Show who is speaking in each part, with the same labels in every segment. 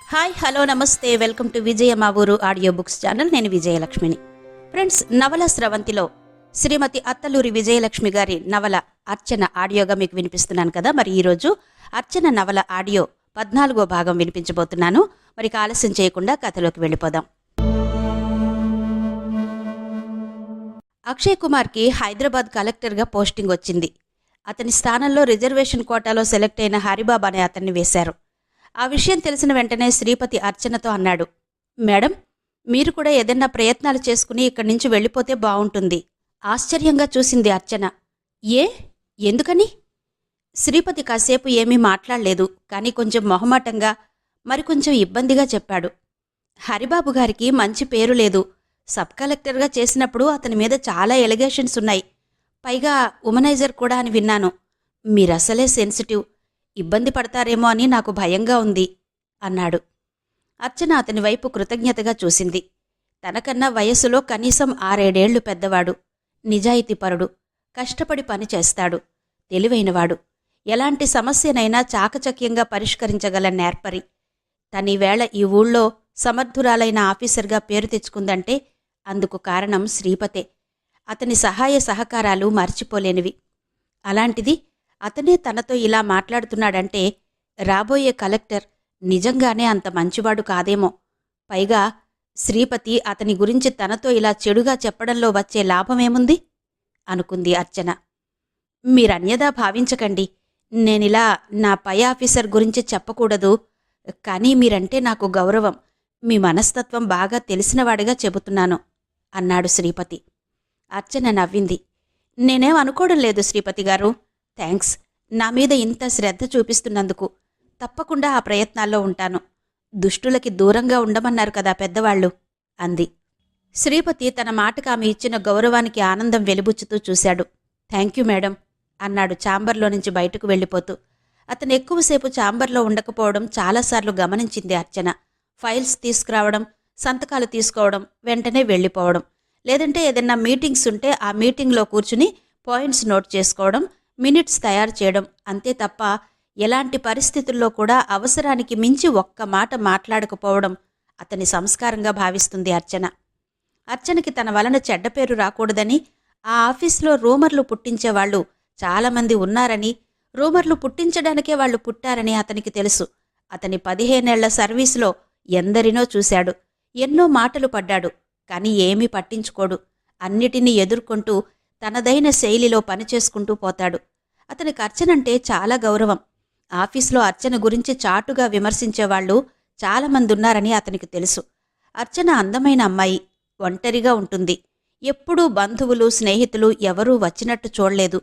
Speaker 1: Hi hello నమస్తే welcome to విజయ మా ఊరు ఆడియో బుక్స్ ఛానల్. నేను విజయలక్ష్మిని. ఫ్రెండ్స్, నవల స్రవంతిలో శ్రీమతి అత్తలూరి విజయలక్ష్మి గారి నవల అర్చన ఆడియోగా మీకు వినిపిస్తున్నాను కదా. మరి ఈరోజు అర్చన నవల ఆడియో 14వ భాగం వినిపించబోతున్నాను. మరి ఆలస్యం చేయకుండా కథలోకి వెళ్ళిపోదాం. అక్షయ్ కుమార్కి హైదరాబాద్ కలెక్టర్గా పోస్టింగ్ వచ్చింది. అతని స్థానంలో రిజర్వేషన్ కోటాలో సెలెక్ట్ అయిన హరిబాబు అనే అతన్ని వేశారు. ఆ విషయం తెలిసిన వెంటనే శ్రీపతి అర్చనతో అన్నాడు, మేడం, మీరు కూడా ఏదన్నా ప్రయత్నాలు చేసుకుని ఇక్కడి నుంచి వెళ్ళిపోతే బావుంటుంది. ఆశ్చర్యంగా చూసింది అర్చన. ఎందుకని? శ్రీపతి కాసేపు ఏమీ మాట్లాడలేదు. కానీ కొంచెం మొహమాటంగా, మరికొంచెం ఇబ్బందిగా చెప్పాడు. హరిబాబు గారికి మంచి పేరు లేదు. సబ్ కలెక్టర్గా చేసినప్పుడు అతని మీద చాలా ఎలిగేషన్స్ ఉన్నాయి. పైగా ఉమనైజర్ కూడా అని విన్నాను. మీరసలే సెన్సిటివ్, ఇబ్బంది పడతారేమో అని నాకు భయంగా ఉంది అన్నాడు. అర్చన అతని వైపు కృతజ్ఞతగా చూసింది. తనకన్నా వయస్సులో కనీసం 6-7 పెద్దవాడు, నిజాయితీపరుడు, కష్టపడి పని చేస్తాడు, తెలివైనవాడు, ఎలాంటి సమస్యనైనా చాకచక్యంగా పరిష్కరించగల నేర్పరి. తనీవేళ ఈ ఊళ్ళో సమర్థురాలైన ఆఫీసర్గా పేరు తెచ్చుకుందంటే అందుకు కారణం శ్రీపతే. అతని సహాయ సహకారాలు మర్చిపోలేనివి. అలాంటిది అతనే తనతో ఇలా మాట్లాడుతున్నాడంటే రాబోయే కలెక్టర్ నిజంగానే అంత మంచివాడు కాదేమో. పైగా శ్రీపతి అతని గురించి తనతో ఇలా చెడుగా చెప్పడంలో వచ్చే లాభమేముంది అనుకుంది అర్చన. మీరన్యదా భావించకండి. నేనిలా నా పై ఆఫీసర్ గురించి చెప్పకూడదు. కానీ మీరంటే నాకు గౌరవం. మీ మనస్తత్వం బాగా తెలిసినవాడిగా చెబుతున్నాను అన్నాడు శ్రీపతి. అర్చన నవ్వింది. నేనేం అనుకోవడం లేదు శ్రీపతి గారు. థ్యాంక్స్. నా మీద ఇంత శ్రద్ధ చూపిస్తున్నందుకు. తప్పకుండా ఆ ప్రయత్నాల్లో ఉంటాను. దుష్టులకి దూరంగా ఉండమన్నారు కదా పెద్దవాళ్లు అంది. శ్రీపతి తన మాటకు ఆమె ఇచ్చిన గౌరవానికి ఆనందం వెలిబుచ్చుతూ చూశాడు. థ్యాంక్యూ మేడం అన్నాడు ఛాంబర్లో నుంచి బయటకు వెళ్ళిపోతూ. అతను ఎక్కువసేపు ఛాంబర్లో ఉండకపోవడం చాలాసార్లు గమనించింది అర్చన. ఫైల్స్ తీసుకురావడం, సంతకాలు తీసుకోవడం, వెంటనే వెళ్ళిపోవడం. లేదంటే ఏదన్నా మీటింగ్స్ ఉంటే ఆ మీటింగ్లో కూర్చుని పాయింట్స్ నోట్ చేసుకోవడం, మినిట్స్ తయారు చేయడం, అంతే తప్ప ఎలాంటి పరిస్థితుల్లో కూడా అవసరానికి మించి ఒక్క మాట మాట్లాడకపోవడం అతని సంస్కారంగా భావిస్తుంది అర్చన. అర్చనకి తన వలన చెడ్డ పేరు రాకూడదని, ఆ ఆఫీస్లో రూమర్లు పుట్టించేవాళ్లు చాలామంది ఉన్నారని, రూమర్లు పుట్టించడానికే వాళ్లు పుట్టారని అతనికి తెలుసు. అతని 15 ఏళ్ల సర్వీసులో ఎందరినో చూశాడు. ఎన్నో మాటలు పడ్డాడు. కానీ ఏమీ పట్టించుకోడు. అన్నిటినీ ఎదుర్కొంటూ తనదైన శైలిలో పనిచేసుకుంటూ పోతాడు. అతనికి అర్చనంటే చాలా గౌరవం. ఆఫీసులో అర్చన గురించి చాటుగా విమర్శించేవాళ్లు చాలామందున్నారని అతనికి తెలుసు. అర్చన అందమైన అమ్మాయి, ఒంటరిగా ఉంటుంది. ఎప్పుడూ బంధువులు, స్నేహితులు ఎవరూ వచ్చినట్టు చూడలేదు.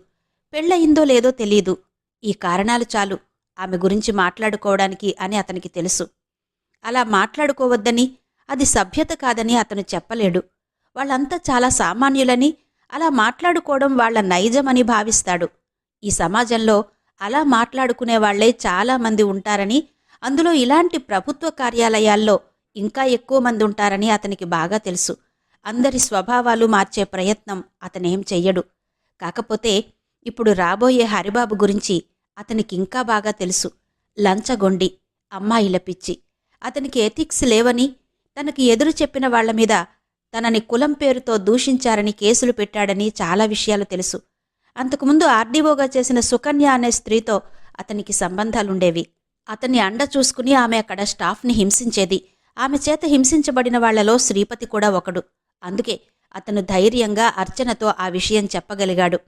Speaker 1: పెళ్ళయిందో లేదో తెలీదు. ఈ కారణాలు చాలు ఆమె గురించి మాట్లాడుకోవడానికి అని అతనికి తెలుసు. అలా మాట్లాడుకోవద్దని, అది సభ్యత కాదని అతను చెప్పలేడు. వాళ్ళంతా చాలా సామాన్యులని, అలా మాట్లాడుకోవడం వాళ్ల నైజమని భావిస్తాడు. ఈ సమాజంలో అలా మాట్లాడుకునేవాళ్లే చాలామంది ఉంటారని, అందులో ఇలాంటి ప్రభుత్వ కార్యాలయాల్లో ఇంకా ఎక్కువ మంది ఉంటారని అతనికి బాగా తెలుసు. అందరి స్వభావాలు మార్చే ప్రయత్నం అతనేం చెయ్యడు. కాకపోతే ఇప్పుడు రాబోయే హరిబాబు గురించి అతనికింకా బాగా తెలుసు. లంచగొండి, అమ్మాయిల పిచ్చి, అతనికి ఎథిక్స్ లేవని, తనకి ఎదురు చెప్పిన వాళ్ల మీద తనని కులం పేరుతో దూషించారని కేసులు పెట్టాడని చాలా విషయాలు తెలుసు. అంతకుముందు ఆర్డీఓగా చేసిన సుకన్య అనే స్త్రీతో అతనికి సంబంధాలుండేవి. అతన్ని అండ చూసుకుని ఆమె అక్కడ స్టాఫ్ని హింసించేది. ఆమె చేత హింసించబడిన వాళ్లలో శ్రీపతి కూడా ఒకడు. అందుకే అతను ధైర్యంగా అర్చనతో ఆ విషయం చెప్పగలిగాడు.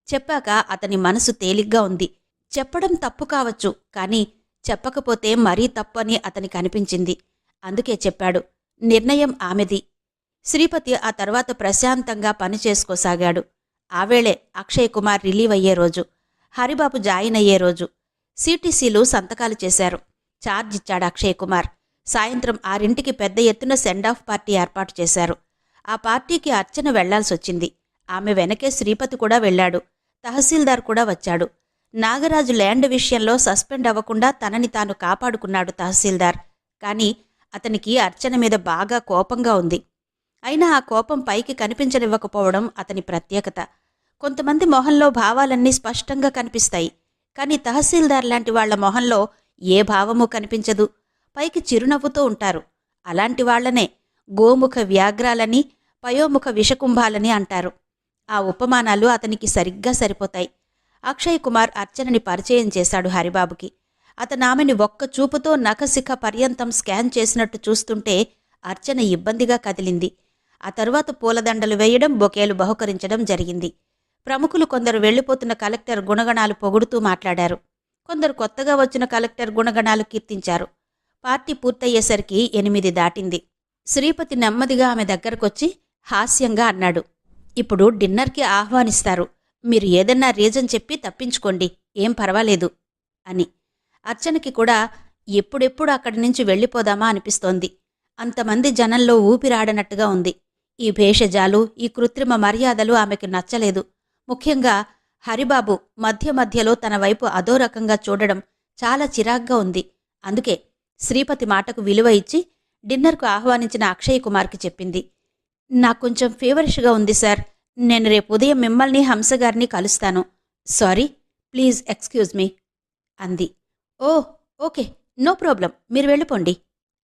Speaker 1: చెప్పాక అతని మనసు తేలిగ్గా ఉంది. చెప్పడం తప్పు కావచ్చు, కానీ చెప్పకపోతే మరీ తప్పని అతనికి అనిపించింది. అందుకే చెప్పాడు. నిర్ణయం ఆమెది. శ్రీపతి ఆ తర్వాత ప్రశాంతంగా పనిచేసుకోసాగాడు. ఆవేళే అక్షయ్ కుమార్ రిలీవ్ అయ్యే రోజు, హరిబాబు జాయిన్ అయ్యే రోజు. సిటీసీలు సంతకాలు చేశారు. ఛార్జ్ ఇచ్చాడు అక్షయ్ కుమార్. సాయంత్రం 6ంటికి పెద్ద ఎత్తున సెండ్ ఆఫ్ పార్టీ ఏర్పాటు చేశారు. ఆ పార్టీకి అర్చన వెళ్లాల్సొచ్చింది. ఆమె వెనకే శ్రీపతి కూడా వెళ్లాడు. తహసీల్దార్ కూడా వచ్చాడు. నాగరాజు ల్యాండ్ విషయంలో సస్పెండ్ అవ్వకుండా తనని తాను కాపాడుకున్నాడు తహసీల్దార్. కానీ అతనికి అర్చన మీద బాగా కోపంగా ఉంది. అయినా ఆ కోపం పైకి కనిపించనివ్వకపోవడం అతని ప్రత్యేకత. కొంతమంది మొహంలో భావాలన్నీ స్పష్టంగా కనిపిస్తాయి. కానీ తహసీల్దార్ లాంటి వాళ్ల మొహంలో ఏ భావమూ కనిపించదు. పైకి చిరునవ్వుతో ఉంటారు. అలాంటి వాళ్లనే గోముఖ వ్యాఘ్రాలని, పయోముఖ విషకుంభాలని అంటారు. ఆ ఉపమానాలు అతనికి సరిగ్గా సరిపోతాయి. అక్షయ్ కుమార్ అర్చనని పరిచయం చేశాడు హరిబాబుకి. అతనామెని ఒక్క చూపుతో నఖశిఖ పర్యంతం స్కాన్ చేసినట్టు చూస్తుంటే అర్చన ఇబ్బందిగా కదిలింది. ఆ తరువాత పూలదండలు వేయడం, బొకేలు బహుకరించడం జరిగింది. ప్రముఖులు కొందరు వెళ్లిపోతున్న కలెక్టర్ గుణగణాలు పొగుడుతూ మాట్లాడారు. కొందరు కొత్తగా వచ్చిన కలెక్టర్ గుణగణాలు కీర్తించారు. పార్టీ పూర్తయ్యేసరికి 8 దాటింది. శ్రీపతి నెమ్మదిగా ఆమె దగ్గరకొచ్చి హాస్యంగా అన్నాడు, ఇప్పుడు డిన్నర్కి ఆహ్వానిస్తారు. మీరు ఏదన్నా రీజన్ చెప్పి తప్పించుకోండి, ఏం పర్వాలేదు అని. అర్చనకి కూడా ఎప్పుడెప్పుడు అక్కడి నుంచి వెళ్ళిపోదామా అనిపిస్తోంది. అంతమంది జనంలో ఊపిరాడనట్టుగా ఉంది. ఈ భేషజాలు, ఈ కృత్రిమ మర్యాదలు ఆమెకు నచ్చలేదు. ముఖ్యంగా హరిబాబు మధ్య మధ్యలో తన వైపు అదో రకంగా చూడడం చాలా చిరాగ్గా ఉంది. అందుకే శ్రీపతి మాటకు విలువ ఇచ్చి డిన్నర్కు ఆహ్వానించిన అక్షయ్ కుమార్కి చెప్పింది. నాకొంచెం ఫీవరిష్గా ఉంది సార్. నేను రేపు ఉదయం మిమ్మల్ని, హంసగారిని కలుస్తాను. సారీ, ప్లీజ్ ఎక్స్క్యూజ్ మీ అంది. ఓ ఓకే, నో ప్రాబ్లం, మీరు వెళ్ళిపోండి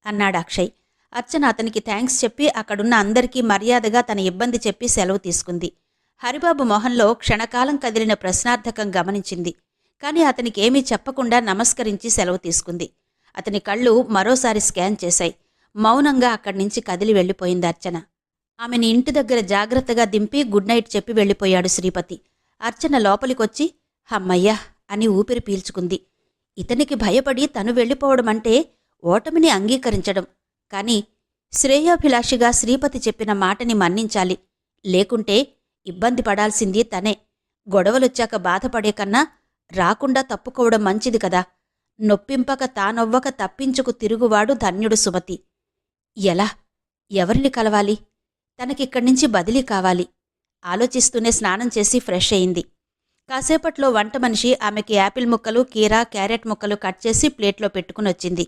Speaker 1: అన్నాడు అక్షయ్. అర్చన అతనికి థ్యాంక్స్ చెప్పి అక్కడున్న అందరికీ మర్యాదగా తన ఇబ్బంది చెప్పి సెలవు తీసుకుంది. హరిబాబు మొహంలో క్షణకాలం కదిలిన ప్రశ్నార్థకం గమనించింది. కాని అతనికేమీ చెప్పకుండా నమస్కరించి సెలవు తీసుకుంది. అతని కళ్ళు మరోసారి స్కాన్ చేశాయి. మౌనంగా అక్కడ్నుంచి కదిలి వెళ్ళిపోయింది అర్చన. ఆమెని ఇంటి దగ్గర జాగ్రత్తగా దింపి గుడ్ నైట్ చెప్పి వెళ్ళిపోయాడు శ్రీపతి. అర్చన లోపలికొచ్చి హమ్మయ్యా అని ఊపిరి పీల్చుకుంది. ఇతనికి భయపడి తను వెళ్ళిపోవడమంటే ఓటమిని అంగీకరించడం. కాని శ్రేయోభిలాషిగా శ్రీపతి చెప్పిన మాటని మన్నించాలి. లేకుంటే ఇబ్బంది పడాల్సింది తనే. గొడవలొచ్చాక బాధపడే కన్నా రాకుండా తప్పుకోవడం మంచిది కదా. నొప్పింపక తానొవ్వక తప్పించుకు తిరుగువాడు ధన్యుడు సుమతి. ఎలా? ఎవరిని కలవాలి? తనకిక్కడ్నుంచి బదిలీ కావాలి. ఆలోచిస్తూనే స్నానం చేసి ఫ్రెష్ అయింది. కాసేపట్లో వంట మనిషి ఆమెకి యాపిల్ ముక్కలు, కీరా, క్యారెట్ ముక్కలు కట్ చేసి ప్లేట్లో పెట్టుకునొచ్చింది.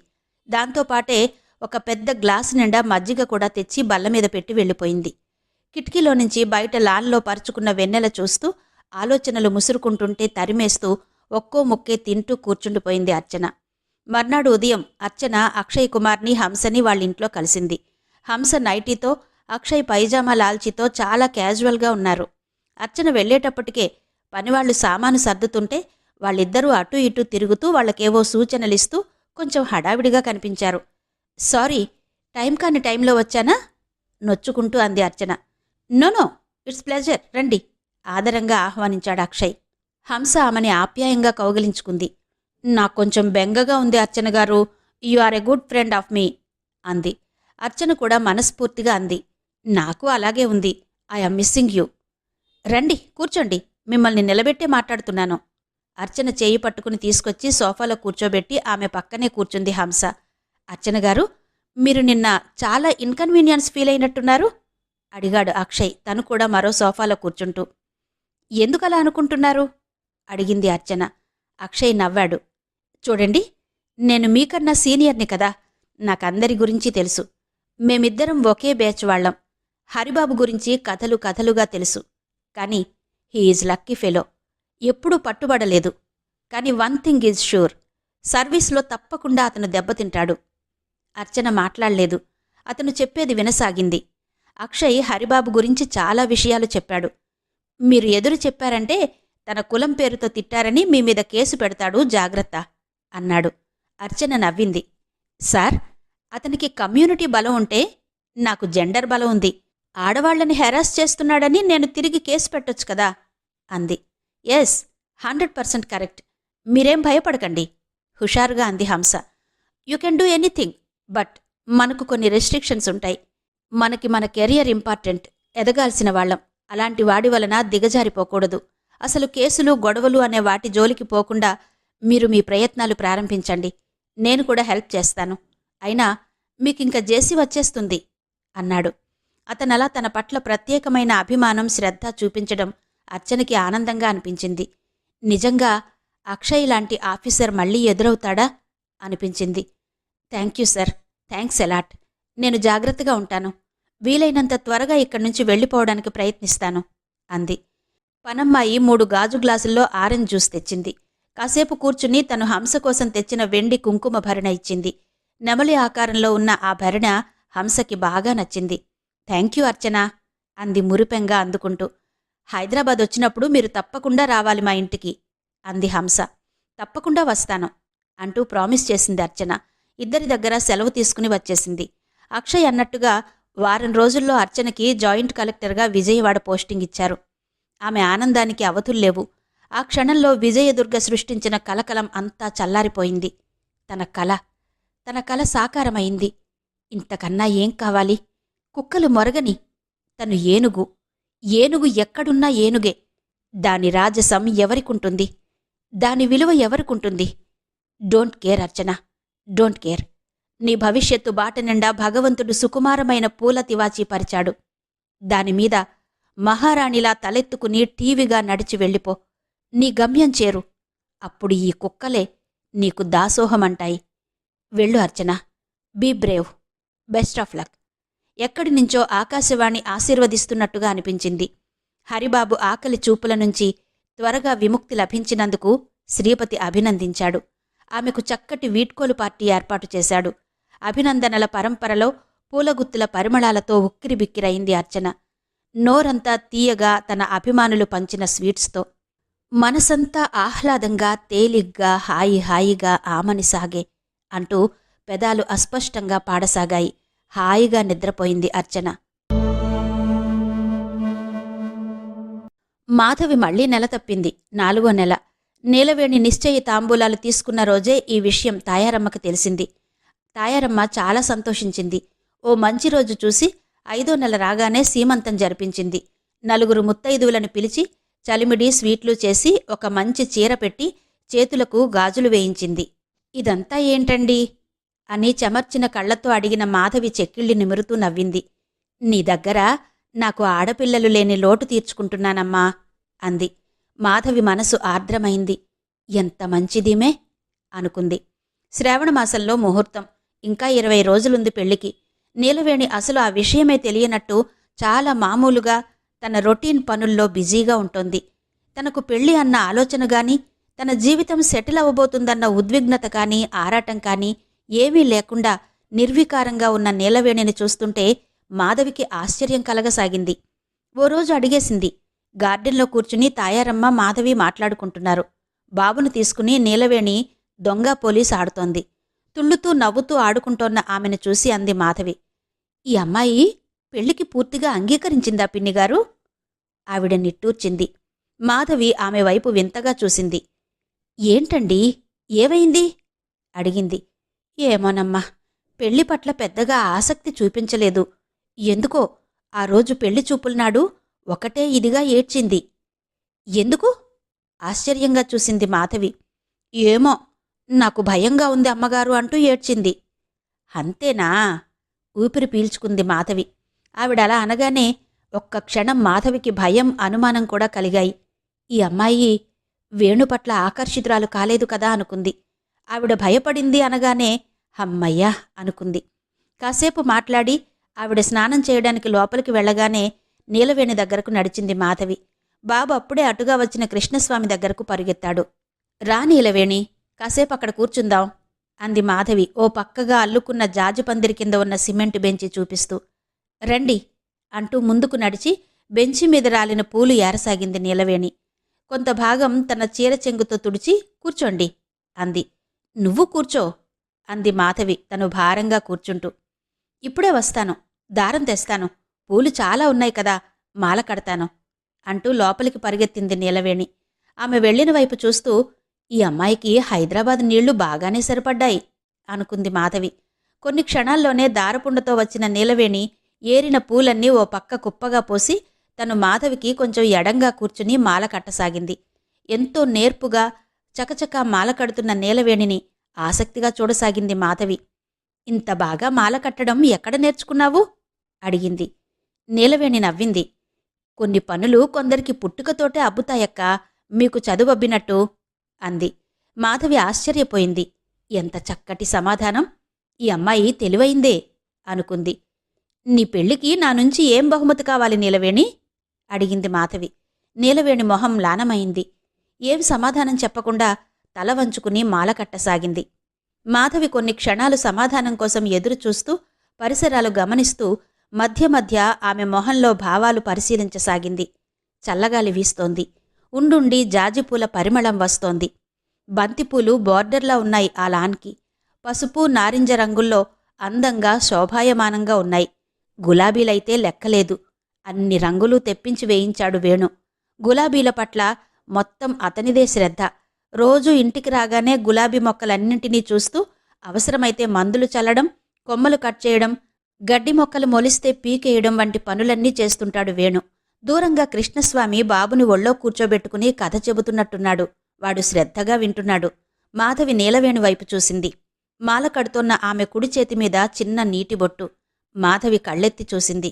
Speaker 1: దాంతోపాటే ఒక పెద్ద గ్లాసు నిండా మజ్జిగ కూడా తెచ్చి బల్లమీద పెట్టి వెళ్ళిపోయింది. కిటికీలో నుంచి బయట లాన్లో పరుచుకున్న వెన్నెల చూస్తూ ఆలోచనలు ముసురుకుంటుంటే తరిమేస్తూ ఒక్కో ముక్కే తింటూ కూర్చుండిపోయింది అర్చన. మర్నాడు ఉదయం అర్చన అక్షయ్ కుమార్ని, హంసని వాళ్ళింట్లో కలిసింది. హంస నైటీతో, అక్షయ్ పైజామా లాల్చీతో చాలా క్యాజువల్గా ఉన్నారు. అర్చన వెళ్లేటప్పటికే పనివాళ్లు సామాను సర్దుతుంటే వాళ్ళిద్దరూ అటూ ఇటూ తిరుగుతూ వాళ్లకేవో సూచనలిస్తూ కొంచెం హడావిడిగా కనిపించారు. సారీ, టైం కాని టైంలో వచ్చానా? నొచ్చుకుంటూ అంది అర్చన. నో, ఇట్స్ ప్లెజర్, రండి ఆదరంగా ఆహ్వానించాడు అక్షయ్. హంస ఆమెని ఆప్యాయంగా కౌగిలించుకుంది. నాకొంచెం బెంగగా ఉంది అర్చన గారు, you are a good friend of me అంది. అర్చన కూడా మనస్ఫూర్తిగా అంది. నాకు అలాగే ఉంది. I'm missing you. రండి కూర్చోండి, మిమ్మల్ని నిలబెట్టే మాట్లాడుతున్నాను. అర్చన చేయి పట్టుకుని తీసుకొచ్చి సోఫాలో కూర్చోబెట్టి ఆమె పక్కనే కూర్చుంది హంస. అర్చన గారు, మీరు నిన్న చాలా ఇన్కన్వీనియన్స్ ఫీల్ అయినట్టున్నారు అడిగాడు అక్షయ్ తను కూడా మరో సోఫాలో కూర్చుంటూ. ఎందుకలా అనుకుంటున్నారు అడిగింది అర్చన. అక్షయ్ నవ్వాడు. చూడండి, నేను మీకన్నా సీనియర్ని కదా, నాకందరి గురించి తెలుసు. మేమిద్దరం ఒకే బ్యాచ్ వాళ్లం. హరిబాబు గురించి కథలు కథలుగా తెలుసు. కాని హీ ఈజ్ లక్కీ ఫెలో. ఎప్పుడూ పట్టుబడలేదు. కాని వన్ థింగ్ ఈజ్ షూర్, సర్వీస్లో తప్పకుండా అతను దెబ్బతింటాడు. అర్చన మాట్లాడలేదు. అతను చెప్పేది వినసాగింది. అక్షయ్ హరిబాబు గురించి చాలా విషయాలు చెప్పాడు. మీరు ఎదురు చెప్పారంటే తన కులం పేరుతో తిట్టారని మీ మీద కేసు పెడతాడు, జాగ్రత్త అన్నాడు. అర్చన నవ్వింది. సార్, అతనికి కమ్యూనిటీ బలం ఉంటే నాకు జెండర్ బలం ఉంది. ఆడవాళ్లని హెరాస్ చేస్తున్నాడని నేను తిరిగి కేసు పెట్టొచ్చు కదా అంది. Yes, 100% correct. మీరేం భయపడకండి హుషారుగా అంది Hamsa. You can do anything, but మనకు కొన్ని రెస్ట్రిక్షన్స్ ఉంటాయి. మనకి మన కెరియర్ ఇంపార్టెంట్, ఎదగాల్సిన వాళ్ళం. అలాంటి వాడి వలన దిగజారిపోకూడదు. అసలు కేసులు, గొడవలు అనే వాటి జోలికి పోకుండా మీరు మీ ప్రయత్నాలు ప్రారంభించండి. నేను కూడా హెల్ప్ చేస్తాను. అయినా మీకింక జేసీ వచ్చేస్తుంది అన్నాడు. అతనలా తన పట్ల ప్రత్యేకమైన అభిమానం, శ్రద్ధ చూపించడం అర్చనకి ఆనందంగా అనిపించింది. నిజంగా అక్షయ్ లాంటి ఆఫీసర్ మళ్లీ ఎదురవుతాడా అనిపించింది. Thank you sir, thanks allot. నేను జాగ్రత్తగా ఉంటాను. వీలైనంత త్వరగా ఇక్కడ్నుంచి వెళ్ళిపోవడానికి ప్రయత్నిస్తాను అంది. పనమ్మాయి 3 గాజు గ్లాసుల్లో ఆరెంజ్ జ్యూస్ తెచ్చింది. కాసేపు కూర్చుని తను హంస కోసం తెచ్చిన వెండి కుంకుమ భరణ ఇచ్చింది. నెమలి ఆకారంలో ఉన్న ఆ భరణ హంసకి బాగా నచ్చింది. థ్యాంక్యూ అర్చనా అంది మురిపెంగా అందుకుంటూ. హైదరాబాద్ వచ్చినప్పుడు మీరు తప్పకుండా రావాలి మా ఇంటికి అంది హంస. తప్పకుండా వస్తాను అంటూ ప్రామిస్ చేసింది అర్చన. ఇద్దరి దగ్గర సెలవు తీసుకుని వచ్చేసింది. అక్షయ్ అన్నట్టుగా వారం రోజుల్లో అర్చనకి జాయింట్ కలెక్టర్గా విజయవాడ పోస్టింగ్ ఇచ్చారు. ఆమె ఆనందానికి అవధుల్లేవు. ఆ క్షణంలో విజయదుర్గ సృష్టించిన కలకలం అంతా చల్లారిపోయింది. తన కల సాకారమైంది. ఇంతకన్నా ఏం కావాలి? కుక్కలు మొరగని. తను ఏనుగు ఎక్కడున్నా ఏనుగే. దాని రాజసం ఎవరికుంటుంది? దాని విలువ ఎవరికుంటుంది? Don't care Archana, don't care. నీ భవిష్యత్తు బాట నిండా భగవంతుడు సుకుమారమైన పూల తివాచీ పరిచాడు. దానిమీద మహారాణిలా తలెత్తుకుని టీవీగా నడిచి వెళ్ళిపో. నీ గమ్యం చేరు. అప్పుడు ఈ కుక్కలే నీకు దాసోహమంటాయి. వెళ్ళు Archana. Be brave. Best of luck. ఎక్కడి నుంచో ఆకాశవాణి ఆశీర్వదిస్తున్నట్టుగా అనిపించింది. హరిబాబు ఆకలి చూపుల నుంచి త్వరగా విముక్తి లభించినందుకు శ్రీపతి అభినందించాడు. ఆమెకు చక్కటి వీడ్కోలు పార్టీ ఏర్పాటు చేశాడు. అభినందనల పరంపరలో పూలగుత్తుల పరిమళాలతో ఉక్కిరిబిక్కిరైంది అర్చన. నోరంతా తీయగా తన అభిమానులు పంచిన స్వీట్స్తో. మనసంతా ఆహ్లాదంగా తేలిగ్గా హాయిగా ఆమనిసాగే అంటూ పెదాలు అస్పష్టంగా పాడసాగాయి. హాయిగా నిద్రపోయింది అర్చన. మాధవి మళ్లీ నెల తప్పింది. 4వ నెల. నీలవేణి నిశ్చయ తాంబూలాలు తీసుకున్న రోజే ఈ విషయం తాయారమ్మకు తెలిసింది. తాయారమ్మ చాలా సంతోషించింది. ఓ మంచి రోజు చూసి 5వ నెల రాగానే సీమంతం జరిపించింది. 4 ముత్తైదువులను పిలిచి చలిమిడి స్వీట్లు చేసి ఒక మంచి చీర పెట్టి చేతులకు గాజులు వేయించింది. ఇదంతా ఏంటండి అని చెమర్చిన కళ్లతో అడిగిన మాధవి చెక్కిళ్ళి నిమురుతూ నవ్వింది. నీ దగ్గర నాకు ఆడపిల్లలు లేని లోటు తీర్చుకుంటున్నానమ్మా అంది. మాధవి మనసు ఆర్ద్రమైంది. ఎంత మంచిదీమే అనుకుంది. శ్రావణమాసంలో ముహూర్తం. ఇంకా 20 రోజులుంది పెళ్లికి. నీలవేణి అసలు ఆ విషయమే తెలియనట్టు చాలా మామూలుగా తన రొటీన్ పనుల్లో బిజీగా ఉంటోంది. తనకు పెళ్లి అన్న ఆలోచన గాని, తన జీవితం సెటిల్ అవ్వబోతుందన్న ఉద్విగ్నత కానీ, ఆరాటం కానీ ఏమీ లేకుండా నిర్వికారంగా ఉన్న నీలవేణిని చూస్తుంటే మాధవికి ఆశ్చర్యం కలగసాగింది. ఓ రోజు అడిగేసింది. గార్డెన్లో కూర్చుని తాయారమ్మ మాధవి మాట్లాడుకుంటున్నారు. బాబును తీసుకుని నీలవేణి దొంగ పోలీస్ ఆడుతోంది. తుళ్ళుతూ నవ్వుతూ ఆడుకుంటోన్న ఆమెను చూసి అంది మాధవి. ఈ అమ్మాయి పెళ్లికి పూర్తిగా అంగీకరించిందా పిన్నిగారు? ఆవిడ నిట్టూర్చింది. మాధవి ఆమె వైపు వింతగా చూసింది. ఏంటండి, ఏవైంది అడిగింది. ఏమోనమ్మా, పెళ్లి పట్ల పెద్దగా ఆసక్తి చూపించలేదు. ఎందుకో ఆ రోజు పెళ్లి చూపులనాడు ఒకటే ఇదిగా ఏడ్చింది. ఎందుకు? ఆశ్చర్యంగా చూసింది మాధవి. ఏమో, నాకు భయంగా ఉంది అమ్మగారు అంటూ ఏడ్చింది. అంతేనా? ఊపిరి పీల్చుకుంది మాధవి. ఆవిడలా అనగానే ఒక్క క్షణం మాధవికి భయం, అనుమానం కూడా కలిగాయి. ఈ అమ్మాయి వేణుపట్ల ఆకర్షితురాలు కాలేదు కదా అనుకుంది. ఆవిడ భయపడింది అనగానే హమ్మయ్యా అనుకుంది. కాసేపు మాట్లాడి ఆవిడ స్నానం చేయడానికి లోపలికి వెళ్లగానే నీలవేణి దగ్గరకు నడిచింది మాధవి. బాబు అప్పుడే అటుగా వచ్చిన కృష్ణస్వామి దగ్గరకు పరుగెత్తాడు. రా నీలవేణి, కాసేపు అక్కడ కూర్చుందాం అంది మాధవి ఓ పక్కగా అల్లుకున్న జాజిపందిరి కింద ఉన్న సిమెంటు బెంచి చూపిస్తూ. రండి అంటూ ముందుకు నడిచి బెంచి మీద రాలిన పూలు ఏరసాగింది నీలవేణి. కొంత భాగం తన చీర చెంగుతో తుడిచి కూర్చోండి అంది. నువ్వు కూర్చో అంది మాధవి తను భారంగా కూర్చుంటూ. ఇప్పుడే వస్తాను, దారం తెస్తాను, పూలు చాలా ఉన్నాయి కదా, మాల కడతాను అంటూ లోపలికి పరిగెత్తింది నీలవేణి. ఆమె వెళ్లిన వైపు చూస్తూ ఈ అమ్మాయికి హైదరాబాద్ నీళ్లు బాగానే సరిపడ్డాయి అనుకుంది మాధవి. కొన్ని క్షణాల్లోనే దారపుండతో వచ్చిన నీలవేణి ఏరిన పూలన్నీ ఓ పక్క కుప్పగా పోసి తను మాధవికి కొంచెం ఎడంగా కూర్చుని మాల కట్టసాగింది. ఎంతో నేర్పుగా చకచకా మాల కడుతున్న నీలవేణిని ఆసక్తిగా చూడసాగింది మాధవి. ఇంత బాగా మాల కట్టడం ఎక్కడ నేర్చుకున్నావు అడిగింది. నీలవేణి నవ్వింది. కొన్ని పనులు కొందరికి పుట్టుకతోటే అబ్బుతాయక్కా, మీకు చదువబ్బినట్టు అంది. మాధవి ఆశ్చర్యపోయింది. ఎంత చక్కటి సమాధానం! ఈ అమ్మాయి తెలివైందే అనుకుంది. నీ పెళ్లికి నా నుంచి ఏం బహుమతి కావాలి నీలవేణి అడిగింది మాధవి. నీలవేణి మొహం లానమైంది. ఏం సమాధానం చెప్పకుండా తల వంచుకుని మాల కట్టసాగింది. మాధవి కొన్ని క్షణాలు సమాధానం కోసం ఎదురు చూస్తూ పరిసరాలు గమనిస్తూ మధ్య మధ్య ఆమె మొహంలో భావాలు పరిశీలించసాగింది. చల్లగాలి వీస్తోంది. ఉండుండి జాజిపూల పరిమళం వస్తోంది. బంతిపూలు బోర్డర్లా ఉన్నాయి ఆ లాన్కి. పసుపు నారింజ రంగుల్లో అందంగా శోభాయమానంగా ఉన్నాయి. గులాబీలైతే లెక్కలేదు. అన్ని రంగులు తెప్పించి వేయించాడు వేణు. గులాబీల పట్ల మొత్తం అతనిదే శ్రద్ధ. రోజూ ఇంటికి రాగానే గులాబీ మొక్కలన్నింటినీ చూస్తూ అవసరమైతే మందులు చల్లడం, కొమ్మలు కట్ చేయడం, గడ్డి మొక్కలు మొలిస్తే పీకేయడం వంటి పనులన్నీ చేస్తుంటాడు వేణు. దూరంగా కృష్ణస్వామి బాబుని ఒళ్ళో కూర్చోబెట్టుకుని కథ చెబుతున్నట్టున్నాడు. వాడు శ్రద్ధగా వింటున్నాడు. మాధవి నీలవేణి వైపు చూసింది. మాల కడుతోన్న ఆమె కుడి చేతిమీద చిన్న నీటి బొట్టు. మాధవి కళ్ళెత్తి చూసింది.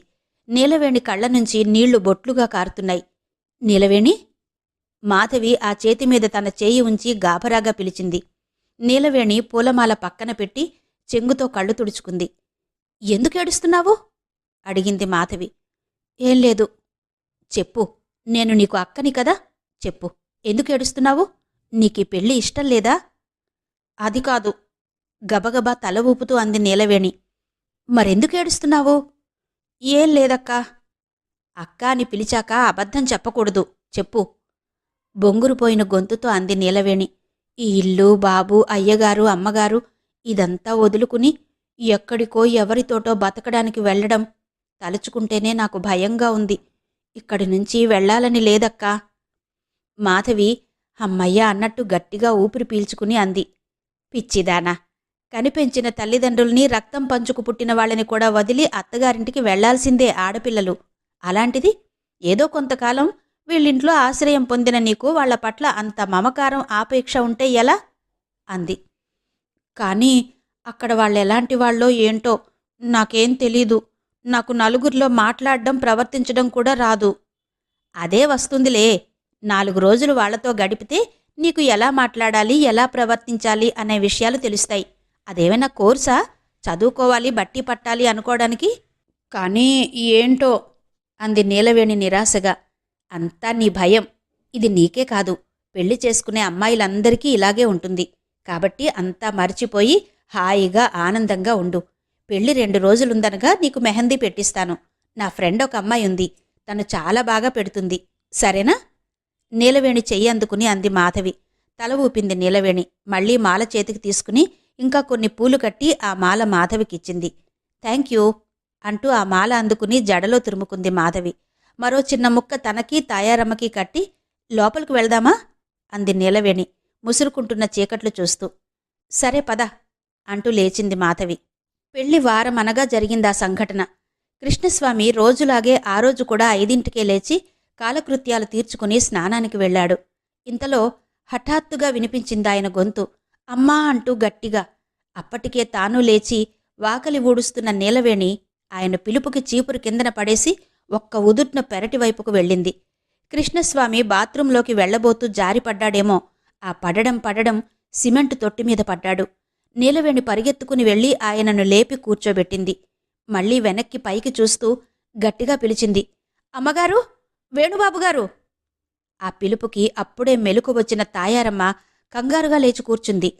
Speaker 1: నీలవేణి కళ్ళ నుంచి నీళ్లు బొట్లుగా కారుతున్నాయి. నీలవేణి? మాధవి ఆ చేతిమీద తన చేయి ఉంచి గాభరాగా పిలిచింది. నీలవేణి పూలమాల పక్కన పెట్టి చెంగుతో కళ్ళు తుడుచుకుంది. ఎందుకేడుస్తున్నావు? అడిగింది మాధవి. ఏం లేదు. చెప్పు. నేను నీకు అక్కని కదా, చెప్పు. ఎందుకేడుస్తున్నావు? నీకీ పెళ్ళి ఇష్టం లేదా? అది కాదు. గబగబా తల ఊపుతూ అంది నీలవేణి. మరెందుకేడుస్తున్నావు? ఏం లేదక్కా. అక్క అని పిలిచాక అబద్ధం చెప్పకూడదు, చెప్పు. బొంగురుపోయిన గొంతుతో అంది నీలవేణి. ఈ ఇల్లు, బాబు, అయ్యగారు, అమ్మగారు ఇదంతా వదులుకుని ఎక్కడికో ఎవరితోటో బతకడానికి వెళ్లడం తలుచుకుంటేనే నాకు భయంగా ఉంది. ఇక్కడి నుంచి వెళ్లాలని లేదక్కా. మాధవి అమ్మయ్య అన్నట్టు గట్టిగా ఊపిరి పీల్చుకుని అంది. పిచ్చిదానా, కనిపెంచిన తల్లిదండ్రుల్ని, రక్తం పంచుకు పుట్టిన వాళ్ళని కూడా వదిలి అత్తగారింటికి వెళ్లాల్సిందే ఆడపిల్లలు. అలాంటిది ఏదో కొంతకాలం వీళ్ళింట్లో ఆశ్రయం పొందిన నీకు వాళ్ల పట్ల అంత మమకారం, ఆపేక్ష ఉంటే ఎలా? అంది. కానీ అక్కడ వాళ్ళెలాంటి వాళ్ళో ఏంటో నాకేం తెలీదు. నాకు నలుగురిలో మాట్లాడడం, ప్రవర్తించడం కూడా రాదు. అదే వస్తుందిలే. 4 రోజులు వాళ్లతో గడిపితే నీకు ఎలా మాట్లాడాలి, ఎలా ప్రవర్తించాలి అనే విషయాలు తెలుస్తాయి. అదేమైనా కోర్సా? చదువుకోవాలి, బట్టి పట్టాలి అనుకోవడానికి? కానీ ఏంటో అంది నీలవేణి నిరాశగా. అంతా నీ భయం. ఇది నీకే కాదు, పెళ్లి చేసుకునే అమ్మాయిలందరికీ ఇలాగే ఉంటుంది. కాబట్టి అంతా మర్చిపోయి హాయిగా ఆనందంగా ఉండు. పెళ్లి 2 రోజులుందనగా నీకు మెహందీ పెట్టిస్తాను. నా ఫ్రెండ్ ఒక అమ్మాయి ఉంది, తను చాలా బాగా పెడుతుంది. సరేనా? నీలవేణి చెయ్యి అందుకుని అంది మాధవి. తల ఊపింది నీలవేణి. మళ్లీ మాల చేతికి తీసుకుని ఇంకా కొన్ని పూలు కట్టి ఆ మాల మాధవికిచ్చింది. థ్యాంక్యూ అంటూ ఆ మాల అందుకుని జడలో తురుముకుంది మాధవి. మరో చిన్న ముక్క తనకి తాయారమ్మకి కట్టి లోపలికి వెళ్దామా అంది నీలవేణి ముసురుకుంటున్న చీకట్లు చూస్తూ. సరే పద అంటూ లేచింది మాధవి. పెళ్లి వారమనగా జరిగిందా సంఘటన. కృష్ణస్వామి రోజులాగే ఆ రోజు కూడా 5ంటికే లేచి కాలకృత్యాలు తీర్చుకుని స్నానానికి వెళ్లాడు. ఇంతలో హఠాత్తుగా వినిపించిందాయన గొంతు, అమ్మా అంటూ గట్టిగా. అప్పటికే తాను లేచి వాకలి ఊడుస్తున్న నీలవేణి ఆయన పిలుపుకి చీపురు కిందన పడేసి ఒక్క ఉదుట్న పెరటివైపుకు వెళ్ళింది. కృష్ణస్వామి బాత్రూంలోకి వెళ్లబోతూ జారిపడ్డాడేమో. ఆ పడడం సిమెంటు తొట్టిమీద పడ్డాడు. నీలవేణి పరిగెత్తుకుని వెళ్లి ఆయనను లేపి కూర్చోబెట్టింది. మళ్లీ వెనక్కి పైకి చూస్తూ గట్టిగా పిలిచింది, అమ్మగారు, వేణుబాబుగారు. ఆ పిలుపుకి అప్పుడే మెలకు వచ్చిన తాయారమ్మ కంగారుగా లేచి కూర్చుంది.